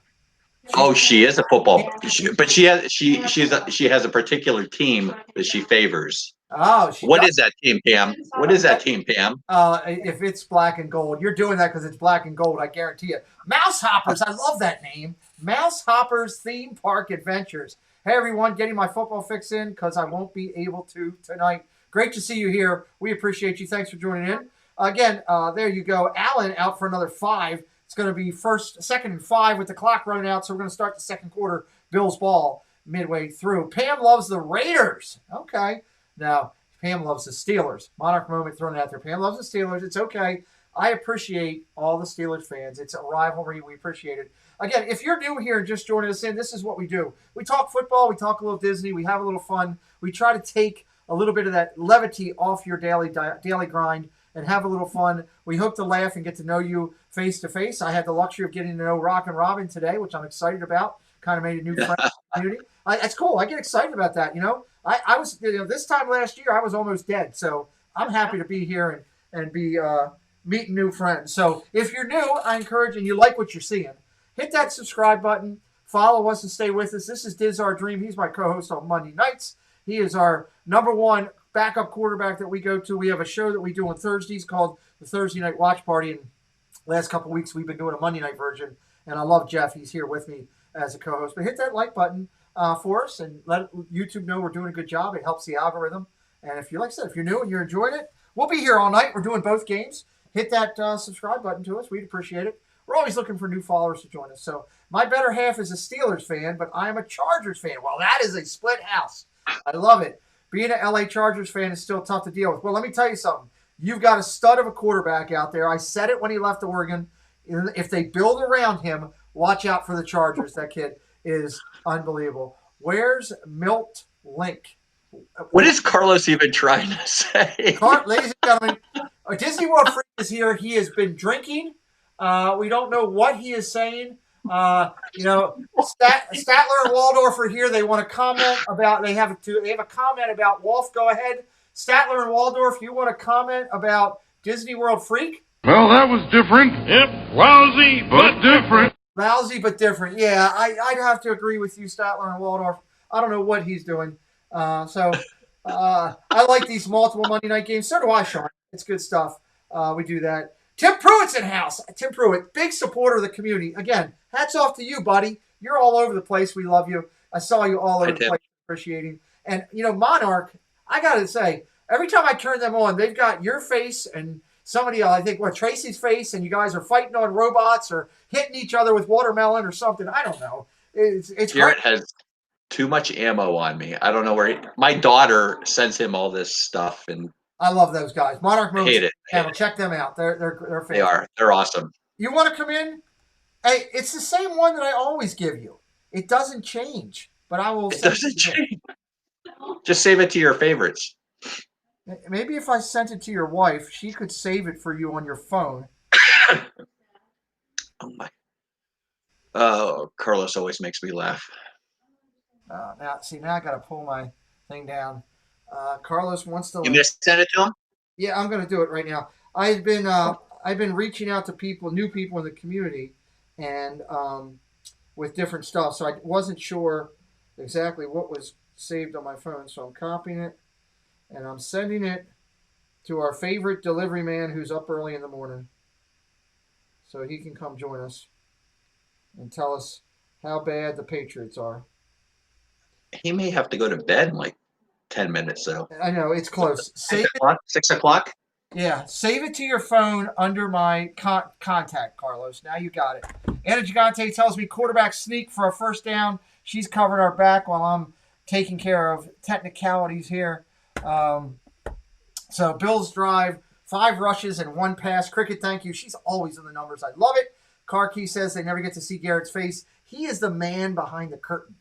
She is a football, but she has a particular team that she favors. What is that team, Pam? What is that team, Pam? If it's black and gold, you're doing that because it's black and gold. I guarantee you. Mouse Hoppers, I love that name. Mouse Hoppers Theme Park Adventures. Hey everyone, getting my football fix in because I won't be able to tonight. Great to see you here. We appreciate you. Thanks for joining in. Again, there you go. Allen out for another 5. It's going to be second and 5 with the clock running out. So we're going to start the second quarter. Bills ball midway through. Pam loves the Raiders. Okay. Now, Pam loves the Steelers. Monarch Moment thrown out there. Pam loves the Steelers. It's okay. I appreciate all the Steelers fans. It's a rivalry. We appreciate it. Again, if you're new here and just joining us in, this is what we do. We talk football. We talk a little Disney. We have a little fun. We try to take a little bit of that levity off your daily grind and have a little fun. We hope to laugh and get to know you face to face. I had the luxury of getting to know Rock and Robin today, which I'm excited about. Kind of made a new friend community. That's cool. I get excited about that. I was this time last year I was almost dead, so I'm happy to be here and be meeting new friends. So if you're new, I encourage and you like what you're seeing, hit that subscribe button. Follow us and stay with us. This is Diz Our Dream. He's my co-host on Monday nights. He is our number one backup quarterback that we go to. We have a show that we do on Thursdays called the Thursday Night Watch Party. And last couple of weeks, we've been doing a Monday night version. And I love Jeff. He's here with me as a co-host. But hit that like button for us and let YouTube know we're doing a good job. It helps the algorithm. And if like I said, if you're new and you're enjoying it, we'll be here all night. We're doing both games. Hit that subscribe button to us. We'd appreciate it. We're always looking for new followers to join us. So my better half is a Steelers fan, but I am a Chargers fan. Well, that is a split house. I love it. Being an LA Chargers fan is still tough to deal with. Well, let me tell you something. You've got a stud of a quarterback out there. I said it when he left Oregon. If they build around him, watch out for the Chargers. That kid is unbelievable. Where's Milt Link? What is Carlos even trying to say? Ladies and gentlemen, Disney World Freak is here. He has been drinking. We don't know what he is saying. Statler and Waldorf are here. They want to comment about. They have a comment about Wolf. Go ahead, Statler and Waldorf. You want to comment about Disney World Freak? Well, that was different. Yep, lousy but different. Lousy but different. Yeah, I'd have to agree with you, Statler and Waldorf. I don't know what he's doing. I like these multiple Monday night games. So do I, Sean. It's good stuff. We do that. Tim Pruitt's in house. Tim Pruitt, big supporter of the community. Again, hats off to you, buddy. You're all over the place. We love you. I saw you all over the place. Appreciating. And, Monarch, I got to say, every time I turn them on, they've got your face and somebody else. I think, Tracy's face, and you guys are fighting on robots or hitting each other with watermelon or something. I don't know. It's Garrett great. has too much ammo on me. I don't know where my daughter sends him all this stuff, and I love those guys. Monarch Movies. hate it. Check them out. They're fantastic. They are. They're awesome. You want to come in? Hey, it's the same one that I always give you. It doesn't change, but I will. It doesn't change. Just save it to your favorites. Maybe if I sent it to your wife, she could save it for you on your phone. Oh my! Oh, Carlos always makes me laugh. Now I got to pull my thing down. Carlos wants to. You missed send it to him? Yeah, I'm going to do it right now. I've been reaching out to new people in the community, and with different stuff. So I wasn't sure exactly what was saved on my phone. So I'm copying it, and I'm sending it to our favorite delivery man who's up early in the morning, so he can come join us and tell us how bad the Patriots are. He may have to go to bed in like 10 minutes, though. I know, it's close. 6 o'clock? Yeah, save it to your phone under my contact, Carlos. Now you got it. Anna Gigante tells me quarterback sneak for a first down. She's covered our back while I'm taking care of technicalities here. So Bills drive, 5 rushes and 1 pass. Cricket, thank you. She's always in the numbers. I love it. Car Key says they never get to see Garrett's face. He is the man behind the curtain.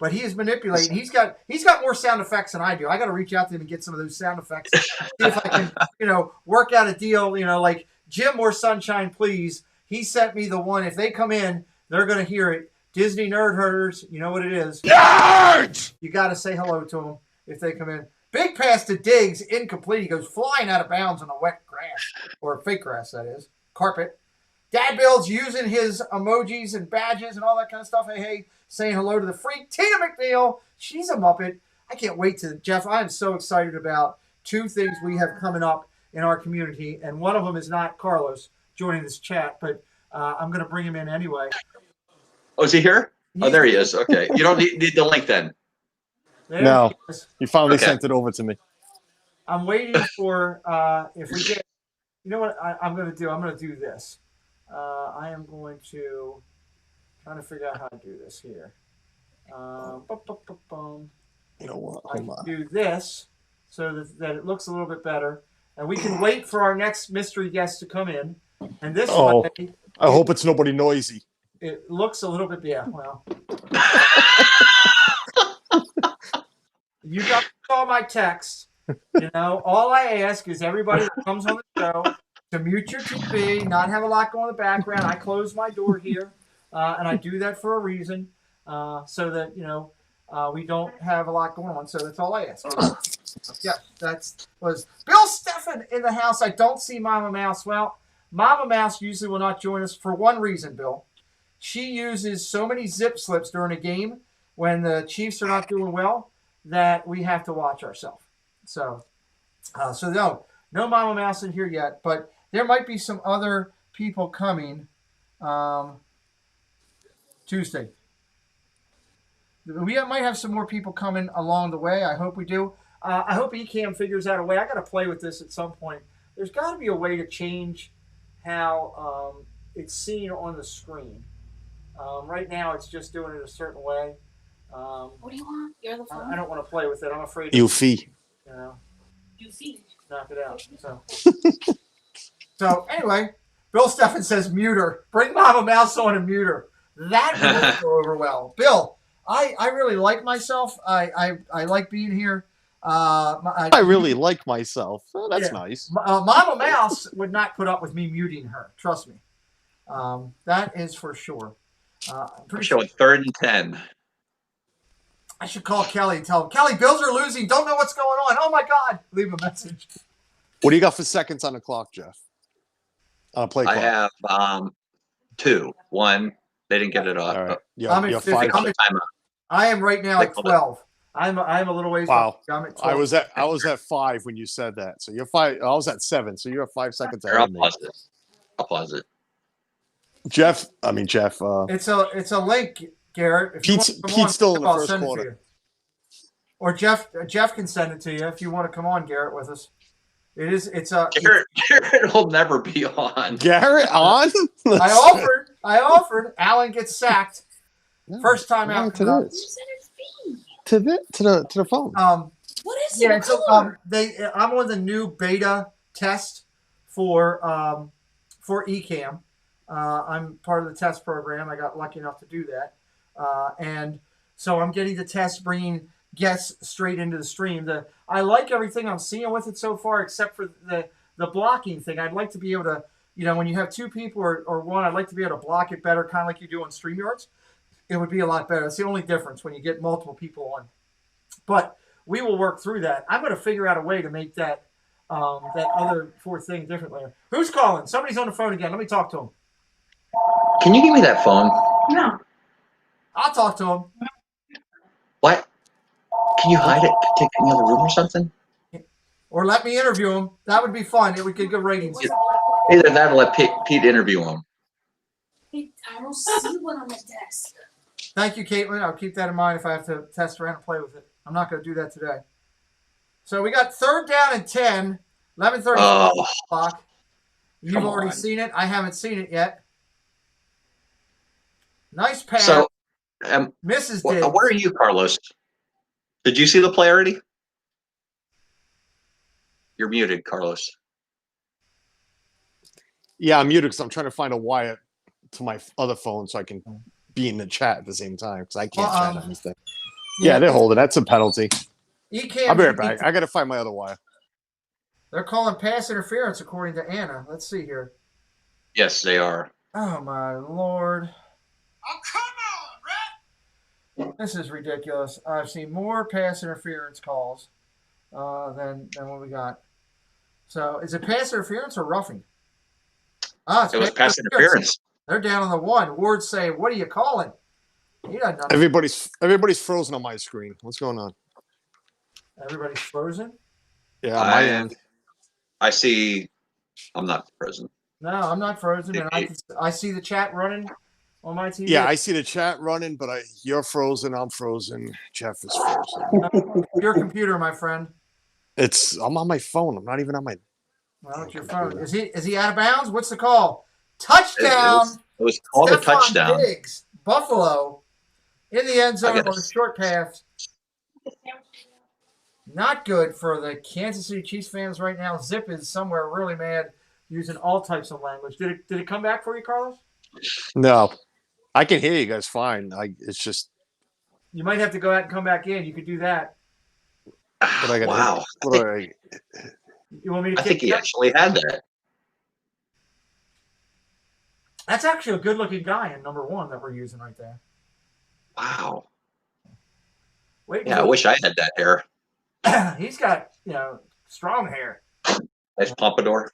But he is manipulating. He's got more sound effects than I do. I got to reach out to him and get some of those sound effects. See if I can, work out a deal. Like Jim, more sunshine, please. He sent me the one. If they come in, they're going to hear it. Disney Nerd Herders, you know what it is. Nerds! You got to say hello to them if they come in. Big pass to Diggs, incomplete. He goes flying out of bounds on the wet grass, or fake grass, that is, carpet. Dad Bill's using his emojis and badges and all that kind of stuff. Hey, saying hello to the freak. Tina McNeil, she's a Muppet. I can't wait to, Jeff, I am so excited about 2 things we have coming up in our community, and one of them is not Carlos joining this chat, but I'm going to bring him in anyway. Oh, is he here? Oh, there he is. Okay. You don't need the link then. No, you finally sent it over to me. I'm waiting for, if we get, you know what I'm going to do? I'm going to do this. I am going to trying to figure out how to do this here. You know what? I can do this so that it looks a little bit better, and we can wait for our next mystery guest to come in. And this way, I hope it's nobody noisy. It looks a little bit, well. You saw my text. You know, all I ask is everybody that comes on the show to mute your TV, not have a lot going in the background. I close my door here, and I do that for a reason, so that we don't have a lot going on. So that's all I ask. Yeah, was Bill Steffen in the house. I don't see Mama Mouse. Well, Mama Mouse usually will not join us for one reason, Bill. She uses so many zip slips during a game when the Chiefs are not doing well that we have to watch ourselves. So no Mama Mouse in here yet, but there might be some other people coming Tuesday. We might have some more people coming along the way. I hope we do. I hope Ecamm figures out a way. I got to play with this at some point. There's got to be a way to change how it's seen on the screen. Right now, it's just doing it a certain way. What do you want? You're on the phone? I don't want to play with it. I'm afraid. Eufy. Eufy. Knock it out. So anyway, Bill Steffen says mute her. Bring Mama Mouse on and mute her. That will go over well. Bill, I really like myself. I like being here. I really like myself. Oh, that's nice. Mama Mouse would not put up with me muting her. Trust me. That is for sure. I'm showing 3rd and 10. I should call Kelly and tell him, Kelly, Bills are losing. Don't know what's going on. Oh, my God. Leave a message. What do you got for seconds on the clock, Jeff? On a play clock? I have 2. 1, they didn't get it off. All right. I'm at 50. I am right now at 12. I'm a little ways. Wow. I'm at 12. I was at 5 when you said that. So you're 5. I was at 7. So you're 5 seconds ahead of me. I'll pause it. Jeff. It's a link, Garrett. If Pete's still in the first quarter. Or Jeff can send it to you if you want to come on, Garrett, with us. It's Garrett will never be on. Garrett on? I offered. Allen gets sacked. First time out. To the phone. What is it? I'm on the new beta test for Ecamm. I'm part of the test program. I got lucky enough to do that, and so I'm getting the test, bringing guests straight into the stream. I like everything I'm seeing with it so far, except for the blocking thing. I'd like to be able to, when you have 2 people or one, I'd like to be able to block it better, kind of like you do on StreamYards. It would be a lot better. It's the only difference when you get multiple people on. But we will work through that. I'm going to figure out a way to make that other 4th thing differently. Who's calling? Somebody's on the phone again. Let me talk to him. Can you give me that phone? No. I'll talk to him. What? Can you hide it? Take it in the other room or something? Or let me interview him. That would be fun. It would get good ratings. Either that or let Pete interview him. I don't see one on the desk. Thank you, Caitlin. I'll keep that in mind if I have to test around and play with it. I'm not going to do that today. So we got 3rd down and 10, 11:30 o'clock. You've already seen it. I haven't seen it yet. Nice pass. So, Mrs. Where are you, Carlos? Did you see the play already? You're muted, Carlos. Yeah, I'm muted because I'm trying to find a wire to my other phone so I can be in the chat at the same time because I can't chat on this thing. Yeah, they're holding. That's a penalty. I'll be right back. I got to find my other wire. They're calling pass interference according to Anna. Let's see here. Yes, they are. Oh, my Lord. Oh, come on, Red! This is ridiculous. I've seen more pass interference calls than what we got. So, is it pass interference or roughing? It was pass interference. They're down on the 1. Ward's saying, "What are you calling?" He doesn't know. Everybody's frozen on my screen. What's going on? Everybody's frozen? Yeah, on my end. I see. I'm not frozen. No, I'm not frozen, and I see the chat running on my TV. Yeah, I see the chat running, but you're frozen. I'm frozen. Jeff is frozen. Your computer, my friend. I'm on my phone. I'm not even on my. Well, it's your phone. Is he out of bounds? What's the call? Touchdown! It was called a touchdown. Diggs, Buffalo, in the end zone on a short pass. Not good for the Kansas City Chiefs fans right now. Zip is somewhere really mad, using all types of language. Did it come back for you, Carlos? No, I can hear you guys fine. It's just you might have to go out and come back in. You could do that. What I got? Wow. What do I? You want me to I think kick he Jeff? actually had that. That's actually a good-looking guy in number 1 that we're using right there. Wow. Wait, Yeah, I wish I had that hair. he's got strong hair. Nice pompadour.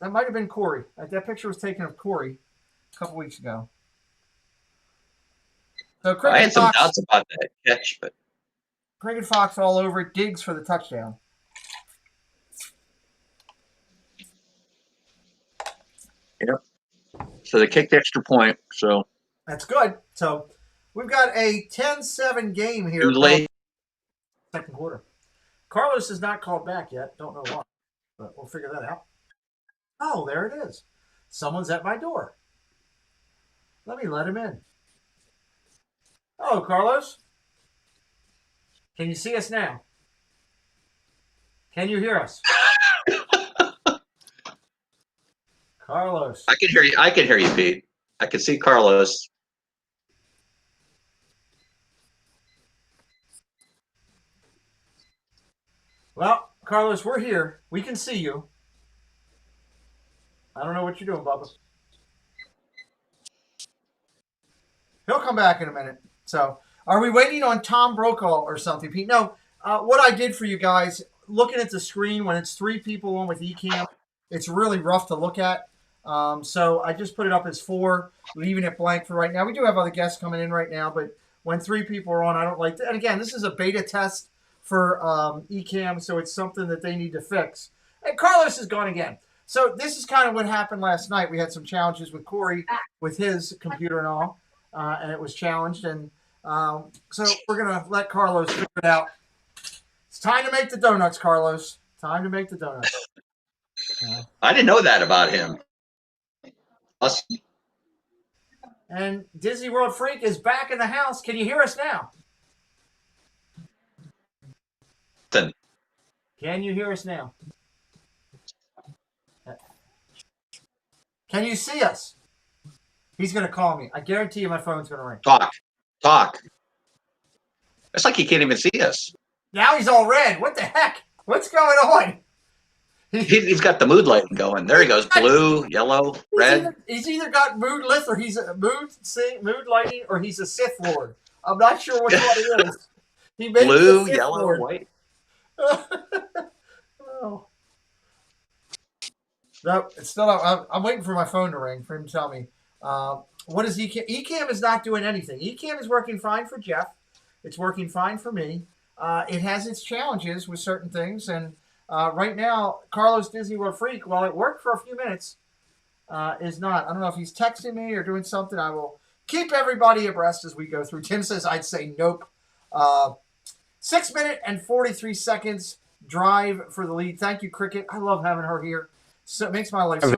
That might have been Corey. That picture was taken of Corey a couple weeks ago. So I had some Fox, doubts about that catch, but Cricket Fox all over it. Diggs for the touchdown. yep. So they kicked the extra point. So That's good. So we've got a 10-7 game here. too late. Second quarter. Carlos is not called back yet. Don't know why, but we'll figure that out. Oh, there it is. Someone's at my door. Let me let him in. Oh, Carlos. Can you see us now? Can you hear us? Carlos. I can hear you. I can hear you, Pete. I can see Carlos. Well, Carlos, we're here. We can see you. I don't know what you're doing, Bubba. He'll come back in a minute. So, are we waiting on Tom Brokaw or something, Pete? No. What I did for you guys, looking at the screen when it's 3 people on with eCam, it's really rough to look at. So I just put it up as 4, leaving it blank for right now. We do have other guests coming in right now, but when 3 people are on, I don't like that. And again, this is a beta test for eCam, so it's something that they need to fix. And Carlos is gone again. So this is kind of what happened last night. We had some challenges with Corey with his computer and all, and it was challenged. And so we're going to let Carlos figure it out. It's time to make the donuts, Carlos. Time to make the donuts. Yeah. I didn't know that about him. Us. And Disney World Freak is back in the house. Can you hear us now? Can you hear us now? Can you see us? He's going to call me. I guarantee you my phone's going to ring. Talk. It's like he can't even see us. Now he's all red. What the heck? What's going on? He's got the mood lighting going. There he goes. Blue, yellow, red. He's either got mood lift or he's a mood lighting or he's a Sith Lord. I'm not sure which one it is. He may Blue, be a Sith yellow, Lord. white. Oh. No, it's still not. I'm waiting for my phone to ring for him to tell me. What is eCam? eCam is not doing anything. eCam is working fine for Jeff. It's working fine for me. It has its challenges with certain things, and right now, Carlos Disney World Freak, while it worked for a few minutes, is not. I don't know if he's texting me or doing something. I will keep everybody abreast as we go through. Tim says I'd say nope. 6 minutes and 43 seconds drive for the lead. Thank you, Cricket. I love having her here. So it makes my life so.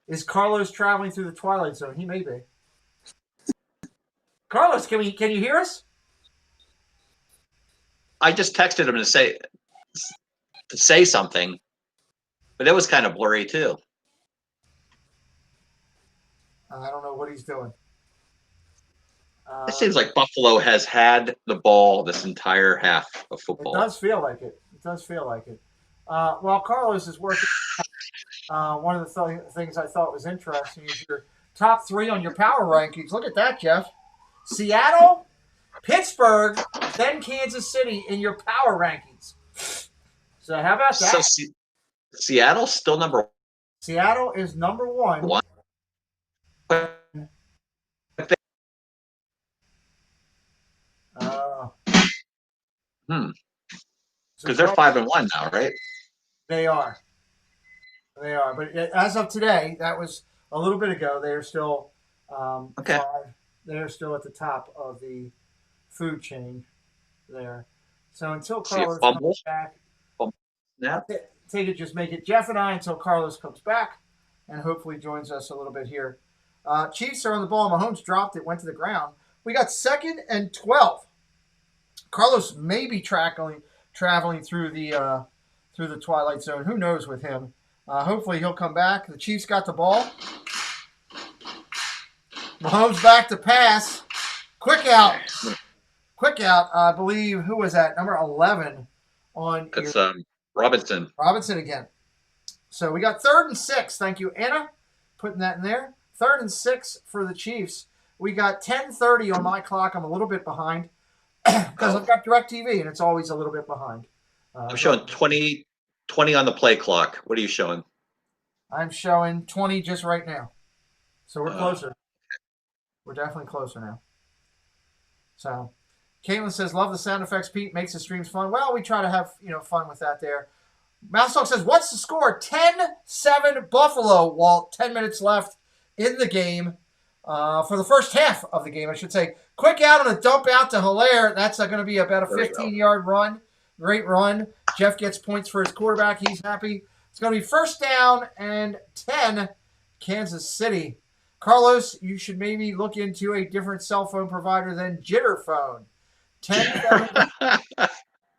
Is Carlos traveling through the Twilight Zone? He may be. Carlos, can you hear us? I just texted him to say something, but it was kind of blurry too. I don't know what he's doing. It seems like Buffalo has had the ball this entire half of football. It does feel like it. It does feel like it. While Carlos is working, one of the things I thought was interesting is your top 3 on your power rankings. Look at that, Jeff. Seattle, Pittsburgh, then Kansas City in your power rankings. So how about that? So Seattle's still number 1. Seattle is number 1. Because they're 5-1 now, right? They are. But as of today, that was a little bit ago. They are still Okay. 5. They're still at the top of the food chain there. So until Carlos comes back, take it, just make it Jeff and I until Carlos comes back and hopefully joins us a little bit here. Chiefs are on the ball. Mahomes dropped it, went to the ground. We got 2nd and 12. Carlos may be traveling through the Twilight Zone. Who knows with him? Hopefully he'll come back. The Chiefs got the ball. Mahomes back to pass. Quick out. quick out. I believe, who was that? Number 11 on It's Robinson. Robinson again. So we got 3rd and 6. Thank you, Anna, putting that in there. 3rd and 6 for the Chiefs. We got 10:30 on my clock. I'm a little bit behind because I've got DirecTV, and it's always a little bit behind. I'm showing 20 on the play clock. What are you showing? I'm showing 20 just right now. So we're closer. We're definitely closer now. So Caitlin says, love the sound effects, Pete. Makes the streams fun. Well, we try to have fun with that there. Mouse Talk says, what's the score? 10-7 Buffalo, Walt. 10 minutes left in the game. For the first half of the game, I should say. Quick out on a dump out to Hilaire. That's going to be about a 15-yard run. Great run. Jeff gets points for his quarterback. He's happy. It's going to be 1st down and 10, Kansas City. Carlos, you should maybe look into a different cell phone provider than Jitterphone. 10-7.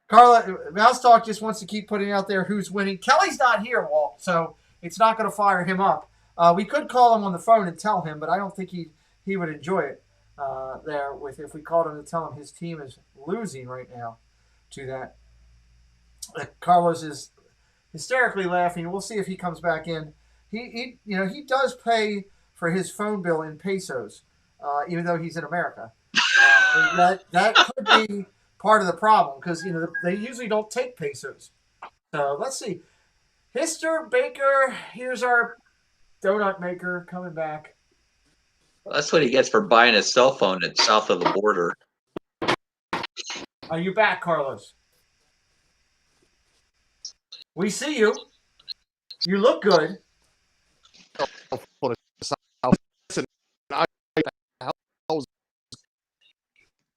Carla, Mouse Talk just wants to keep putting out there who's winning. Kelly's not here, Walt, so it's not going to fire him up. We could call him on the phone and tell him, but I don't think he would enjoy it if we called him to tell him his team is losing right now to that. Carlos is hysterically laughing. We'll see if he comes back in. He does pay for his phone bill in pesos, even though he's in America. That could be part of the problem because they usually don't take pesos. So let's see. Hister Baker, here's our donut maker coming back. Well, that's what he gets for buying a cell phone at south of the border. Are you back, Carlos? We see you. You look good.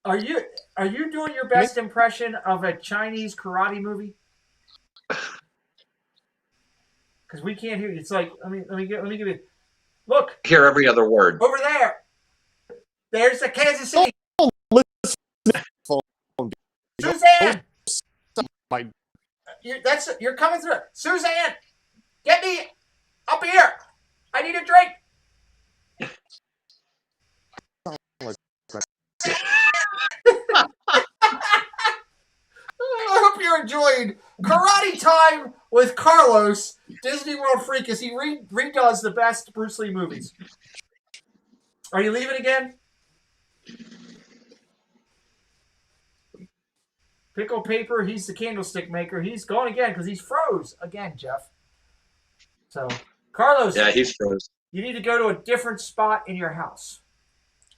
Are you doing your best impression of a Chinese karate movie? Because we can't hear you. It's like let me give you. Look. Hear every other word. Over there. There's the Kansas City. Suzanne. You're coming through. Suzanne, get me up here. I need a drink. I hope you're enjoying Karate Time with Carlos, Disney World Freak, as he redoes the best Bruce Lee movies. Are you leaving again? Pickle Paper, he's the candlestick maker. He's gone again because he's froze again, Jeff. So, Carlos. Yeah, he's froze. You need to go to a different spot in your house.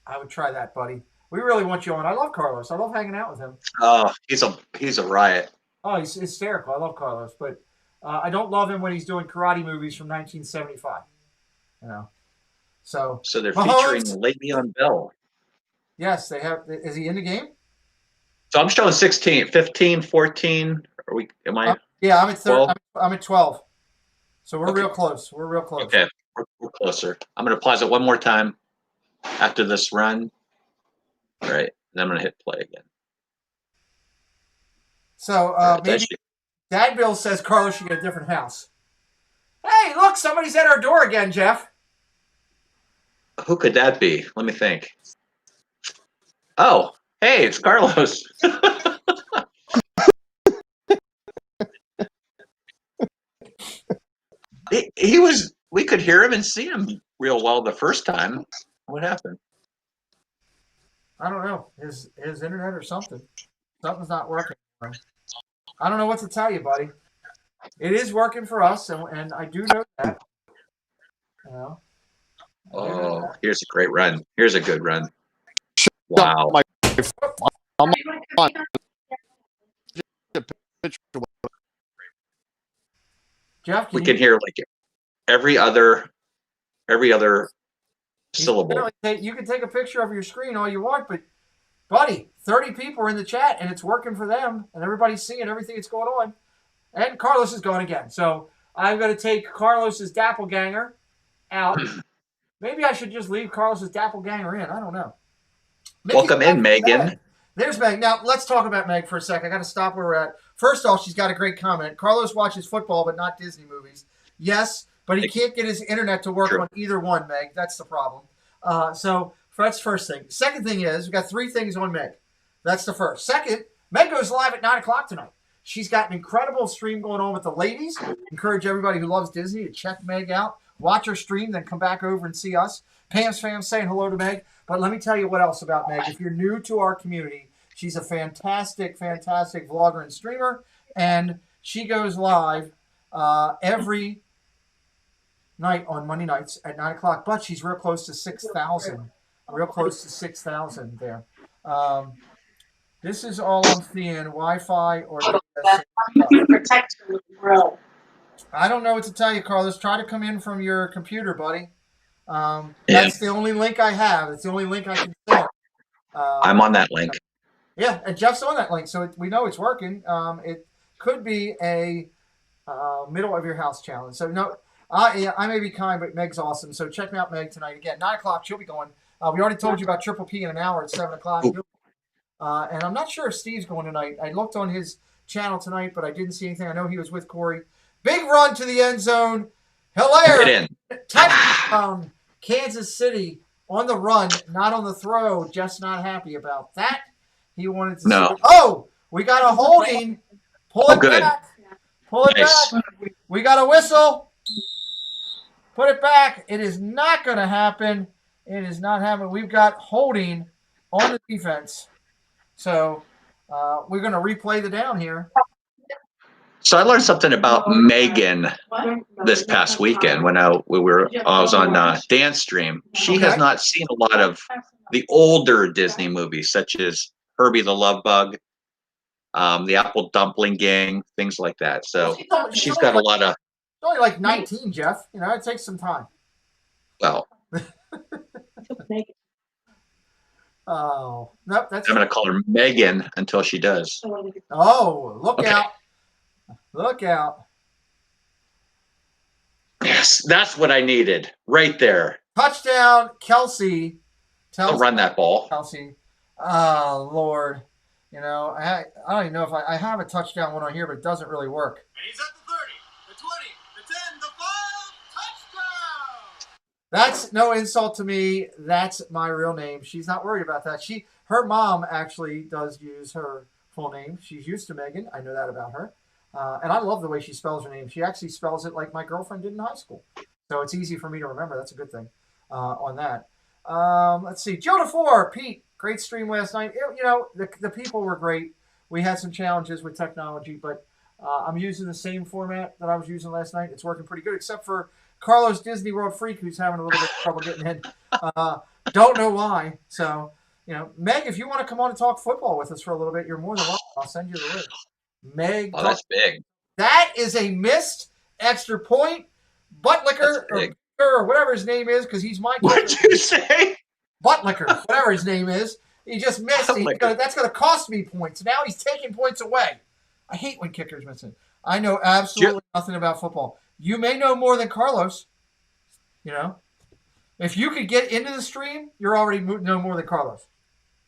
I would try that, buddy. We really want you on. I love Carlos. I love hanging out with him. Oh, he's a riot. Oh, he's hysterical. I love Carlos, but I don't love him when he's doing karate movies from 1975. So they're featuring Le'Veon Bell. Yes, they have. Is he in the game? So I'm showing 16, 15, 14. Am I? Yeah, I'm at 12? I'm at 12. So we're real close. We're real close. Okay, we're closer. I'm going to pause it one more time after this run. All right, then I'm going to hit play again. So maybe Dad Bill says Carlos should get a different house. Hey, look, somebody's at our door again, Jeff. Who could that be? Let me think. Oh, hey, it's Carlos. he was. We could hear him and see him real well the first time. What happened? I don't know. His internet or something. Something's not working. I don't know what to tell you, buddy. It is working for us, and I do know that. Oh, here's a great run. Here's a good run. Wow. Jeff, we can hear like every other syllable. You can take a picture of your screen all you want, but buddy, 30 people are in the chat and it's working for them and everybody's seeing everything that's going on. And Carlos is going again. So I'm going to take Carlos's Dappelganger out. Maybe I should just leave Carlos's Dappelganger in. I don't know. Welcome in, Megan. There's Meg. Now, let's talk about Meg for a sec. I got to stop where we're at. First off, she's got a great comment. Carlos watches football, but not Disney movies. Yes, but he can't get his internet to work on either one, Meg. That's the problem. So that's the first thing. Second thing is, we've got three things on Meg. That's the first. Second, Meg goes live at 9 o'clock tonight. She's got an incredible stream going on with the ladies. Encourage everybody who loves Disney to check Meg out. Watch her stream, then come back over and see us. Pam's fam saying hello to Meg. But let me tell you what else about Meg. If you're new to our community, she's a fantastic, fantastic vlogger and streamer. And she goes live every night on Monday nights at 9 o'clock. But she's real close to 6,000. Real close to 6,000 there. This is all I'm seeing. Wi-Fi or I don't know what to tell you, Carlos. Try to come in from your computer, buddy. That's the only link I have. It's the only link I can send. I'm on that link. Yeah, and Jeff's on that link, so we know it's working. It could be a middle of your house challenge. So no, I may be kind, but Meg's awesome. So check out Meg tonight again. 9 o'clock, she'll be going. We already told you about Triple P in an hour at 7 o'clock. And I'm not sure if Steve's going tonight. I looked on his channel tonight, but I didn't see anything. I know he was with Corey. Big run to the end zone. Hilarious. Touchdown. Kansas City on the run, not on the throw. Just not happy about that. He wanted to No. Oh, we got a holding. Pull it back. Pull it back. We got a whistle. Put it back. It is not going to happen. It is not happening. We've got holding on the defense. So we're going to replay the down here. So I learned something about Megan this past weekend when I was on Dan's stream. She has not seen a lot of the older Disney movies, such as Herbie the Love Bug, the Apple Dumpling Gang, things like that. So she's got a lot of. She's only like 19, Jeff. You know, it takes some time. Well. Oh, nope. That's. I'm going to call her Megan until she does. Oh, look out. Look out. Yes, that's what I needed right there. Touchdown, Kelsey. I'll run that ball. Kelsey. Oh, Lord. You know, I don't even know if I have a touchdown one on here, but it doesn't really work. And he's at the 30, the 20, the 10, the 5, touchdown! That's no insult to me. That's my real name. She's not worried about that. Her mom actually does use her full name. She's used to Megan. I know that about her. And I love the way she spells her name. She actually spells it like my girlfriend did in high school. So it's easy for me to remember. That's a good thing on that. Let's see. Joe DeFore, Pete, great stream last night. You know, the people were great. We had some challenges with technology, but I'm using the same format that I was using last night. It's working pretty good, except for Carlos Disney World Freak, who's having a little bit of trouble getting in. Don't know why. So, you know, Meg, if you want to come on and talk football with us for a little bit, you're more than welcome. I'll send you the link. Meg. Oh, that's big. That is a missed extra point. Buttlicker or whatever his name is, because he's my. What'd you say? Buttlicker, whatever his name is. He just missed. That's going to cost me points. Now he's taking points away. I hate when kickers miss it. I know absolutely nothing about football. You may know more than Carlos. You know, if you could get into the stream, you're already know more than Carlos.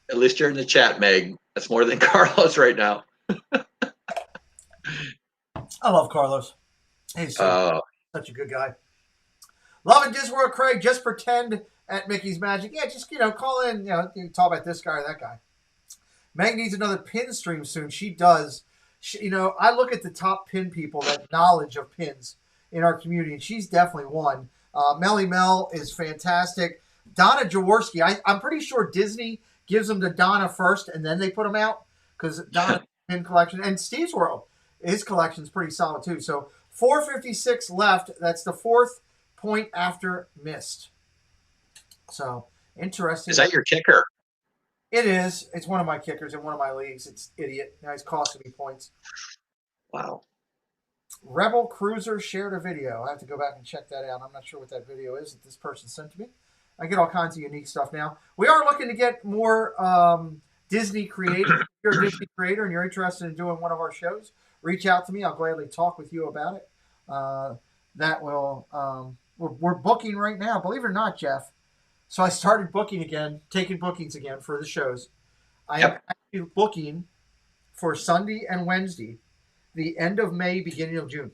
At least you're in the chat, Meg. That's more than Carlos right now. I love Carlos. He's such a good guy. Loving Disneyworld, Craig. Just pretend at Mickey's Magic. Yeah, just, you know, call in. You know, you can talk about this guy or that guy. Meg needs another pin stream soon. She does. You know, I look at the top pin people, that knowledge of pins in our community, and she's definitely one. Melly Mel is fantastic. Donna Jaworski. I'm pretty sure Disney gives them to Donna first, and then they put them out, because Donna's pin collection. And Steve's World, his collection is pretty solid too. So 4:56 left. That's the fourth point after missed. So interesting. Is that your kicker? It is. It's one of my kickers in one of my leagues. It's idiot. Now he's costing me points. Wow. Rebel Cruiser shared a video. I have to go back and check that out. I'm not sure what that video is that this person sent to me. I get all kinds of unique stuff now. We are looking to get more Disney creators. If you're a Disney creator and you're interested in doing one of our shows, reach out to me. I'll gladly talk with you about it. That will we're booking right now. Believe it or not, Jeff. So I started booking again, taking bookings again for the shows. I am actually booking for Sunday and Wednesday, the end of May, beginning of June.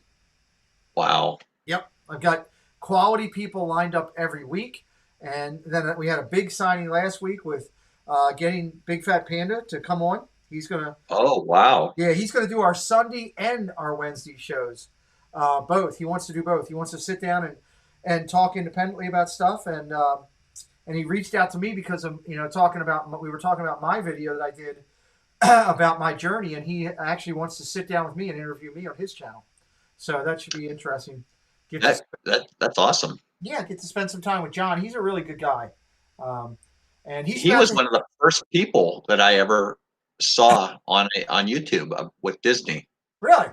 Wow. Yep. I've got quality people lined up every week. And then we had a big signing last week with getting Big Fat Panda to come on. He's gonna. Oh, wow. Yeah, he's gonna do our Sunday and our Wednesday shows. Both. He wants to do both. He wants to sit down and talk independently about stuff, and he reached out to me because of we were talking about my video that I did about my journey, and he actually wants to sit down with me and interview me on his channel. So that should be interesting. That's awesome. Yeah, get to spend some time with John. He's a really good guy. And he was one of the first people that I ever saw on YouTube with Disney. Really?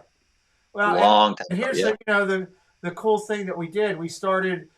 Well, long time. And here's the cool thing that we did. We started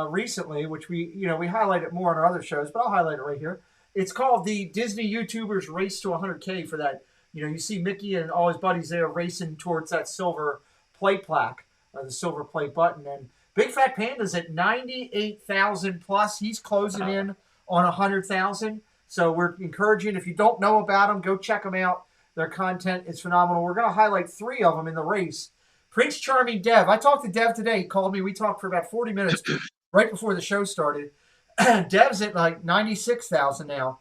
recently, which we highlight it more on our other shows, but I'll highlight it right here. It's called the Disney YouTubers Race to 100K. For that, you see Mickey and all his buddies there racing towards that silver play plaque, or the silver play button, and Big Fat Panda's at 98,000 plus. He's closing in on 100,000. So we're encouraging, if you don't know about them, go check them out. Their content is phenomenal. We're going to highlight 3 of them in the race. Prince Charming Dev. I talked to Dev today. He called me. We talked for about 40 minutes right before the show started. Dev's at like 96,000 now.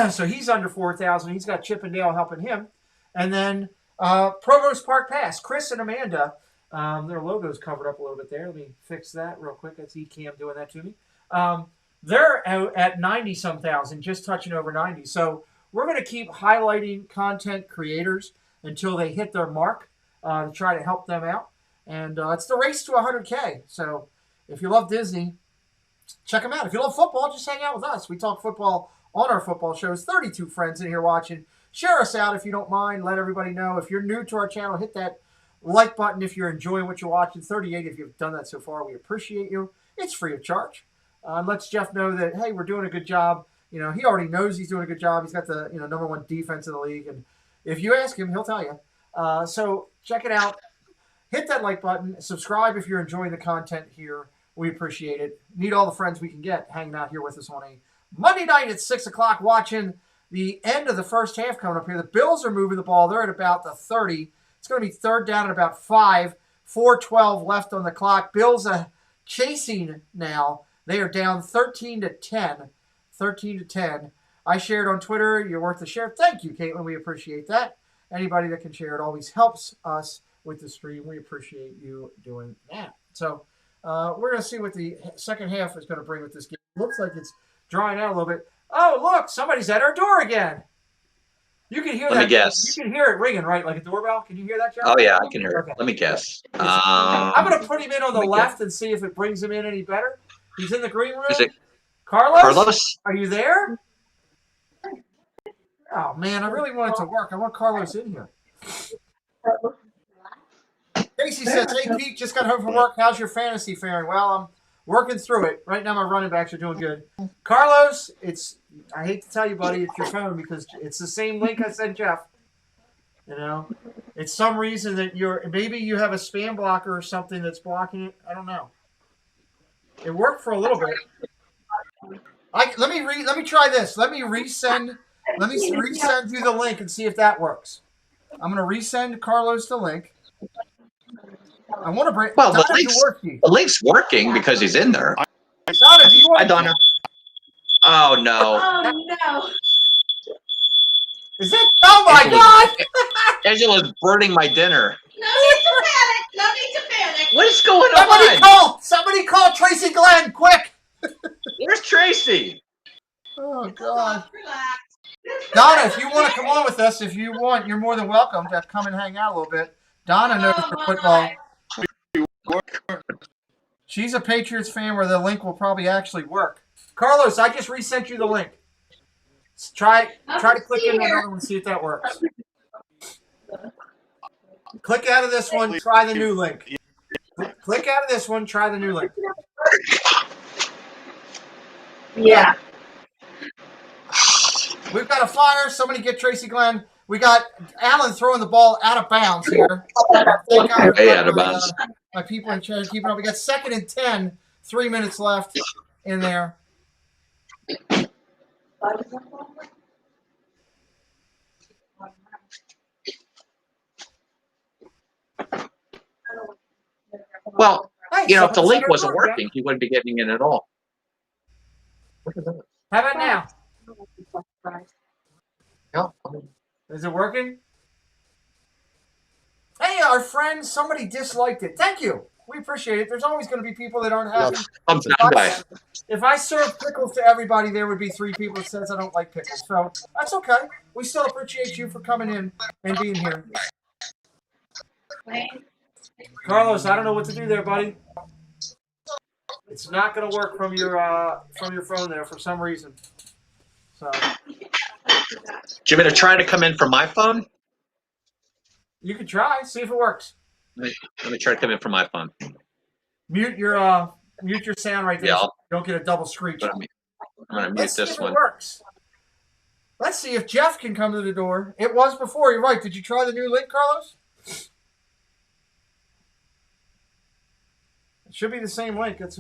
So he's under 4,000. He's got Chip and Dale helping him. And then Provost Park Pass. Chris and Amanda. Their logo's covered up a little bit there. Let me fix that real quick. That's Ecamm doing that to me. They're at 90-some thousand, just touching over 90. So we're going to keep highlighting content creators until they hit their mark to try to help them out. And it's the race to 100K. So if you love Disney, check them out. If you love football, just hang out with us. We talk football on our football shows. 32 friends in here watching. Share us out if you don't mind. Let everybody know. If you're new to our channel, hit that like button if you're enjoying what you're watching. 38 if you've done that so far. We appreciate you. It's free of charge. Lets Jeff know that, hey, we're doing a good job. He already knows he's doing a good job. He's got the #1 defense in the league. And if you ask him, he'll tell you. So check it out. Hit that like button. Subscribe if you're enjoying the content here. We appreciate it. Need all the friends we can get hanging out here with us on a Monday night at 6 o'clock watching the end of the first half coming up here. The Bills are moving the ball. They're at about the 30. It's going to be third down at about 5. 4:12 left on the clock. Bills are chasing now. They are down 13-10. 13-10. I shared on Twitter. You're worth a share. Thank you, Caitlin. We appreciate that. Anybody that can share it always helps us with the stream. We appreciate you doing that. So we're going to see what the second half is going to bring with this game. Looks like it's drying out a little bit. Oh, look, somebody's at our door again. You can hear that. Let me guess. You can hear it ringing, right? Like a doorbell. Can you hear that, John? Oh, yeah, I can hear it. Okay. Let me guess. I'm going to put him in on the left and see if it brings him in any better. He's in the green room. Is it Carlos? Carlos? Are you there? Oh, man, I really want it to work. I want Carlos in here. Casey says, hey, Pete, just got home from work. How's your fantasy faring? Well, I'm working through it. Right now, my running backs are doing good. Carlos, I hate to tell you, buddy, it's your phone because it's the same link I sent Jeff. It's some reason that maybe you have a spam blocker or something that's blocking it. I don't know. It worked for a little bit. Let me try this. Let me resend you the link and see if that works. I'm going to resend Carlos the link. I want to bring. Well, Donna, the link's working because he's in there. Donna, do you want? Hi, Donna. Oh no. Oh no. Is it? Oh my God! Angela's burning my dinner. No need to panic. No need to panic. What is going on? Somebody call Tracy Glenn, quick! Where's Tracy? Oh God. Relax. Donna, if you want to come on with us, if you want, you're more than welcome to come and hang out a little bit. Donna knows her football. She's a Patriots fan where the link will probably actually work. Carlos, I just resent you the link. Try to click into another one and see if that works. Click out of this one, try the new link. Click out of this one, try the new link. Yeah. We've got a flyer. Somebody get Tracy Glenn. We got Allen throwing the ball out of bounds here. Way out of bounds. My people in chat are keeping up. We got 2nd and 10. 3 minutes left in there. Well, Hey, if the link somebody's wasn't at our door, working, he wouldn't be getting in at all. How about now? Is it working? Hey, our friend, somebody disliked it. Thank you. We appreciate it. There's always going to be people that aren't happy. If I serve pickles to everybody, there would be 3 people that says I don't like pickles. So that's okay. We still appreciate you for coming in and being here. Carlos, I don't know what to do there, buddy. It's not going to work from your phone there for some reason. So. Do you want me to try to come in from my phone? You can try, see if it works. Let me try to come in from my phone. Mute your sound right there. Yeah, so you don't get a double screech. I'm going to mute this one. It works. Let's see if Jeff can come to the door. It was before. You're right. Did you try the new link, Carlos? It should be the same link. It's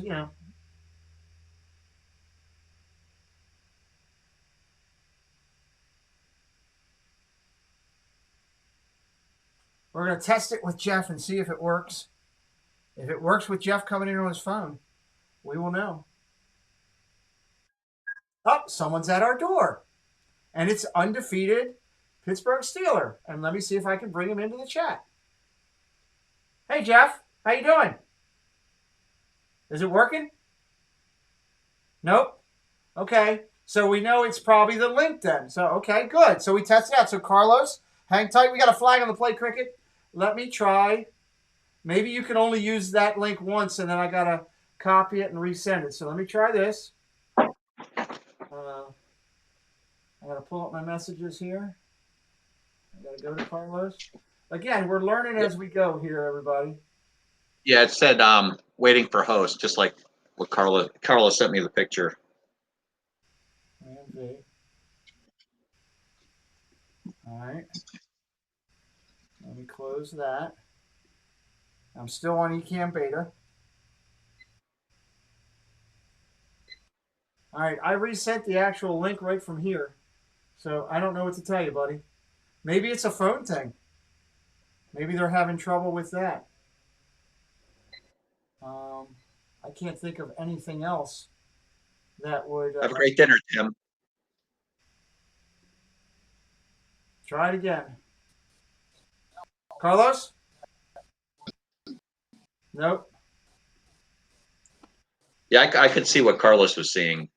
We're going to test it with Jeff and see if it works. If it works with Jeff coming in on his phone, we will know. Oh, someone's at our door. And it's undefeated Pittsburgh Steeler. And let me see if I can bring him into the chat. Hey, Jeff. How you doing? Is it working? Nope. Okay. So we know it's probably the link then. So, okay, good. So we tested out. So, Carlos, hang tight. We got a flag on the play, Cricket. Let me try. Maybe you can only use that link once, and then I got to copy it and resend it. So let me try this. I got to pull up my messages here. I got to go to Carlos. Again, we're learning as we go here, everybody. Yeah, it said waiting for host, just like what Carlos sent me the picture. AMV. All right. Let me close that. I'm still on eCam beta. All right, I resent the actual link right from here. So I don't know what to tell you, buddy. Maybe it's a phone thing. Maybe they're having trouble with that. I can't think of anything else that would... Have a great dinner, Tim. Try it again. Carlos? Nope. Yeah, I could see what Carlos was seeing.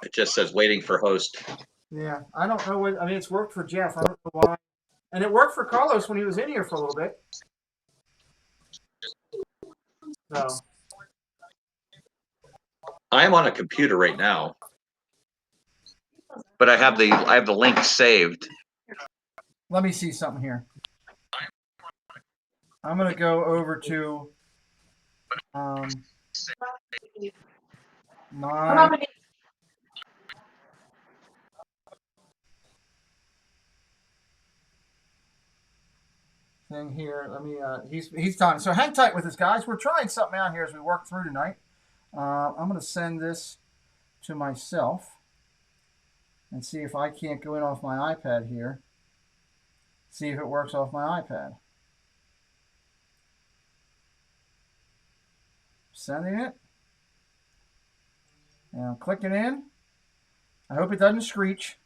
It just says waiting for host. Yeah, I don't know what... I mean, it's worked for Jeff. I don't know why. And it worked for Carlos when he was in here for a little bit. So... I am on a computer right now, but I have the link saved. Let me see something here. I'm going to go over to my thing here. Let me he's done. So hang tight with us, guys. We're trying something out here as we work through tonight. I'm going to send this to myself and see if I can't go in off my iPad here. See if it works off my iPad. Sending it. And I'm clicking in. I hope it doesn't screech.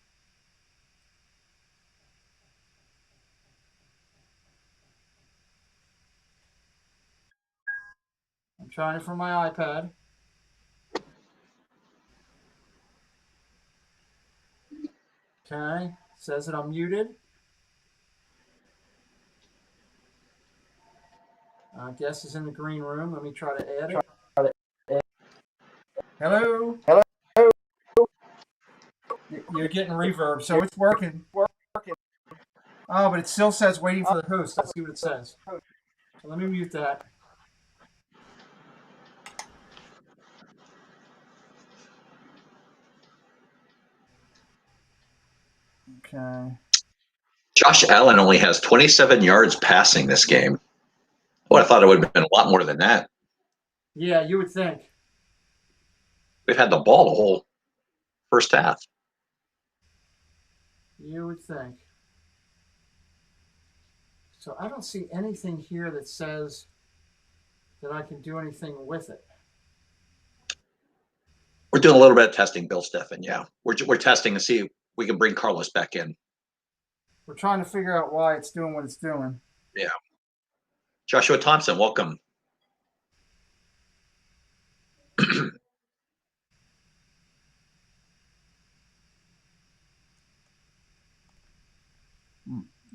I'm trying it from my iPad. Okay, says that I'm muted. Guest is in the green room. Let me try to add it. Hello? Hello? You're getting reverb, so it's working. Oh, but it still says waiting for the host. Let's see what it says. So let me mute that. Okay. Josh Allen only has 27 yards passing this game. Well, I thought it would have been a lot more than that. Yeah, you would think. We've had the ball the whole first half. You would think. So I don't see anything here that says that I can do anything with it. We're doing a little bit of testing, Bill Steffen. Yeah, we're testing to see if we can bring Carlos back in. we're trying to figure out why it's doing what it's doing. Yeah. Joshua Thompson, welcome. Let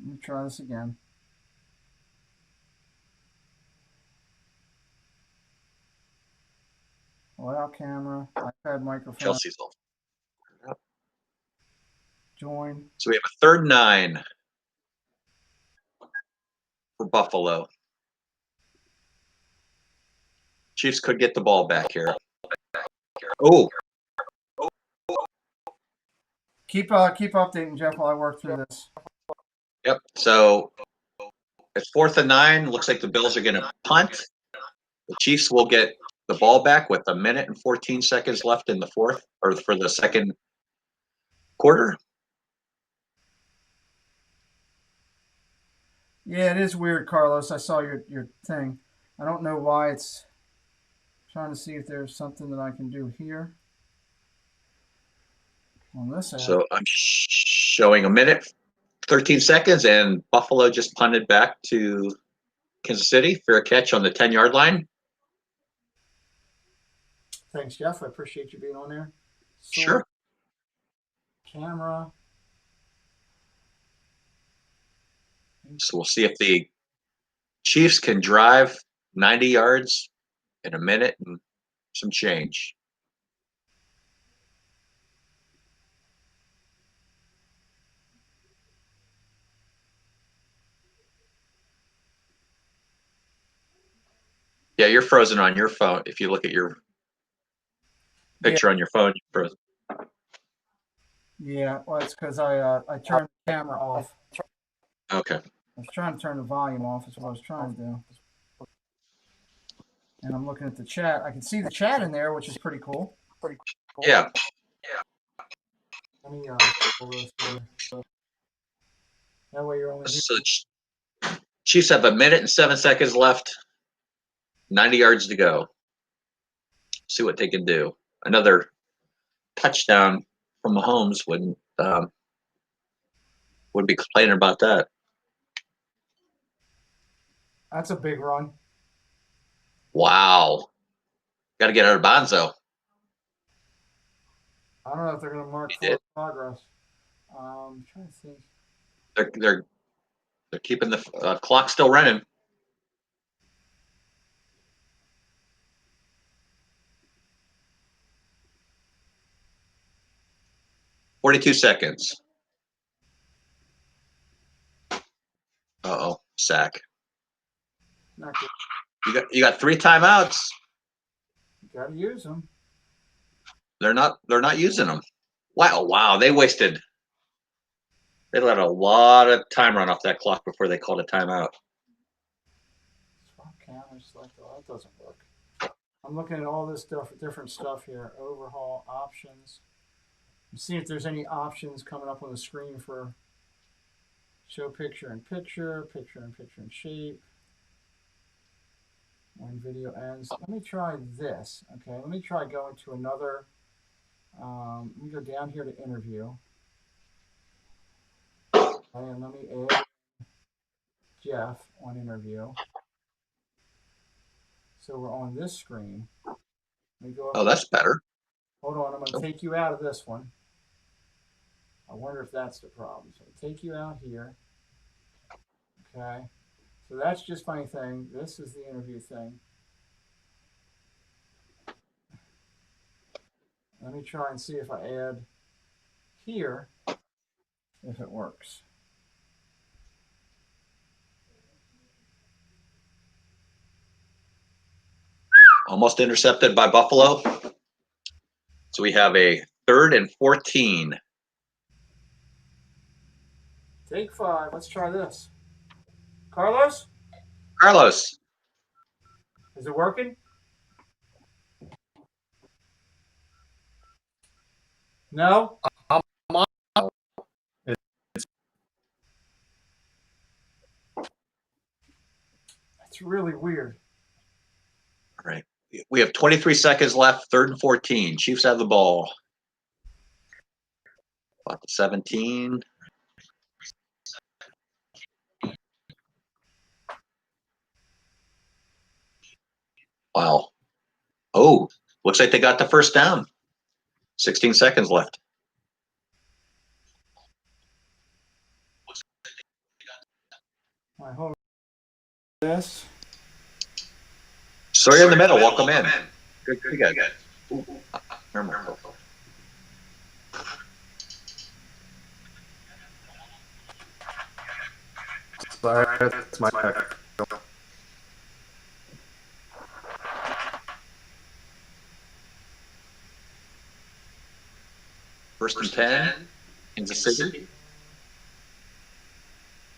me try this again. Allow camera, iPad microphone, Chelsea's off. join. So we have a 3rd and 9 for Buffalo. Chiefs could get the ball back here. Oh, Keep updating, Jeff, while I work through this. yep. So it's 4th and 9. Looks like the Bills are going to punt. The Chiefs will get the ball back with 1 minute and 14 seconds left in the fourth, or for the second quarter. Yeah, it is weird, Carlos. I saw your thing. I don't know why it's trying to see if there's something that I can do here on this app. So I'm showing 1 minute, 13 seconds, and Buffalo just punted back to Kansas City. Fair catch on the 10-yard line. Thanks, Jeff. I appreciate you being on there. Sure. Camera. So we'll see if the Chiefs can drive 90 yards in 1 minute and some change. Yeah, you're frozen on your phone. If you look at your picture on your phone, you're frozen. Yeah, well, it's because I turned the camera off. Okay. I was trying to turn the volume off. Is what I was trying to do. And I'm looking at the chat. I can see the chat in there, which is pretty cool. Yeah. Let me pull this here. That way you're only. So Chiefs have 1 minute and 7 seconds left. 90 yards to go. See what they can do. Another touchdown from Mahomes wouldn't be complaining about that. That's a big run. Wow. Got to get out of bounds though. I don't know if they're going to mark forward progress. I'm trying to think. They're keeping the clock still running. $42 seconds. Uh-oh, sack. Not good. You got 3 timeouts. You got to use them. They're not using them. Wow, they let a lot of time run off that clock before they called a timeout. Swap camera select. Oh, that doesn't work. I'm looking at all this different stuff here. Overhaul options. See if there's any options coming up on the screen for show picture in picture in shape. When video ends. Let me try this. Okay, let me try going to another. Let me go down here to interview. And let me add Jeff on interview. So we're on this screen. Let me go up. Oh, that's better. Hold on, I'm going to take you out of this one. I wonder if that's the problem. So I'll take you out here. Okay. So that's just my thing. This is the interview thing. Let me try and see if I add here, if it works. Almost intercepted by Buffalo. So we have a 3rd and 14. Take 5. Let's try this. Carlos? Carlos. Is it working? No? That's really weird. All right. We have 23 seconds left, 3rd and 14. Chiefs have the ball. About the 17. Wow. Oh, looks like they got the first down. 16 seconds left. All right, hold on. This. Sawyer in the middle. Welcome in. Good. Ooh, remember. Sorry, that's my back. First and 10. Kansas City.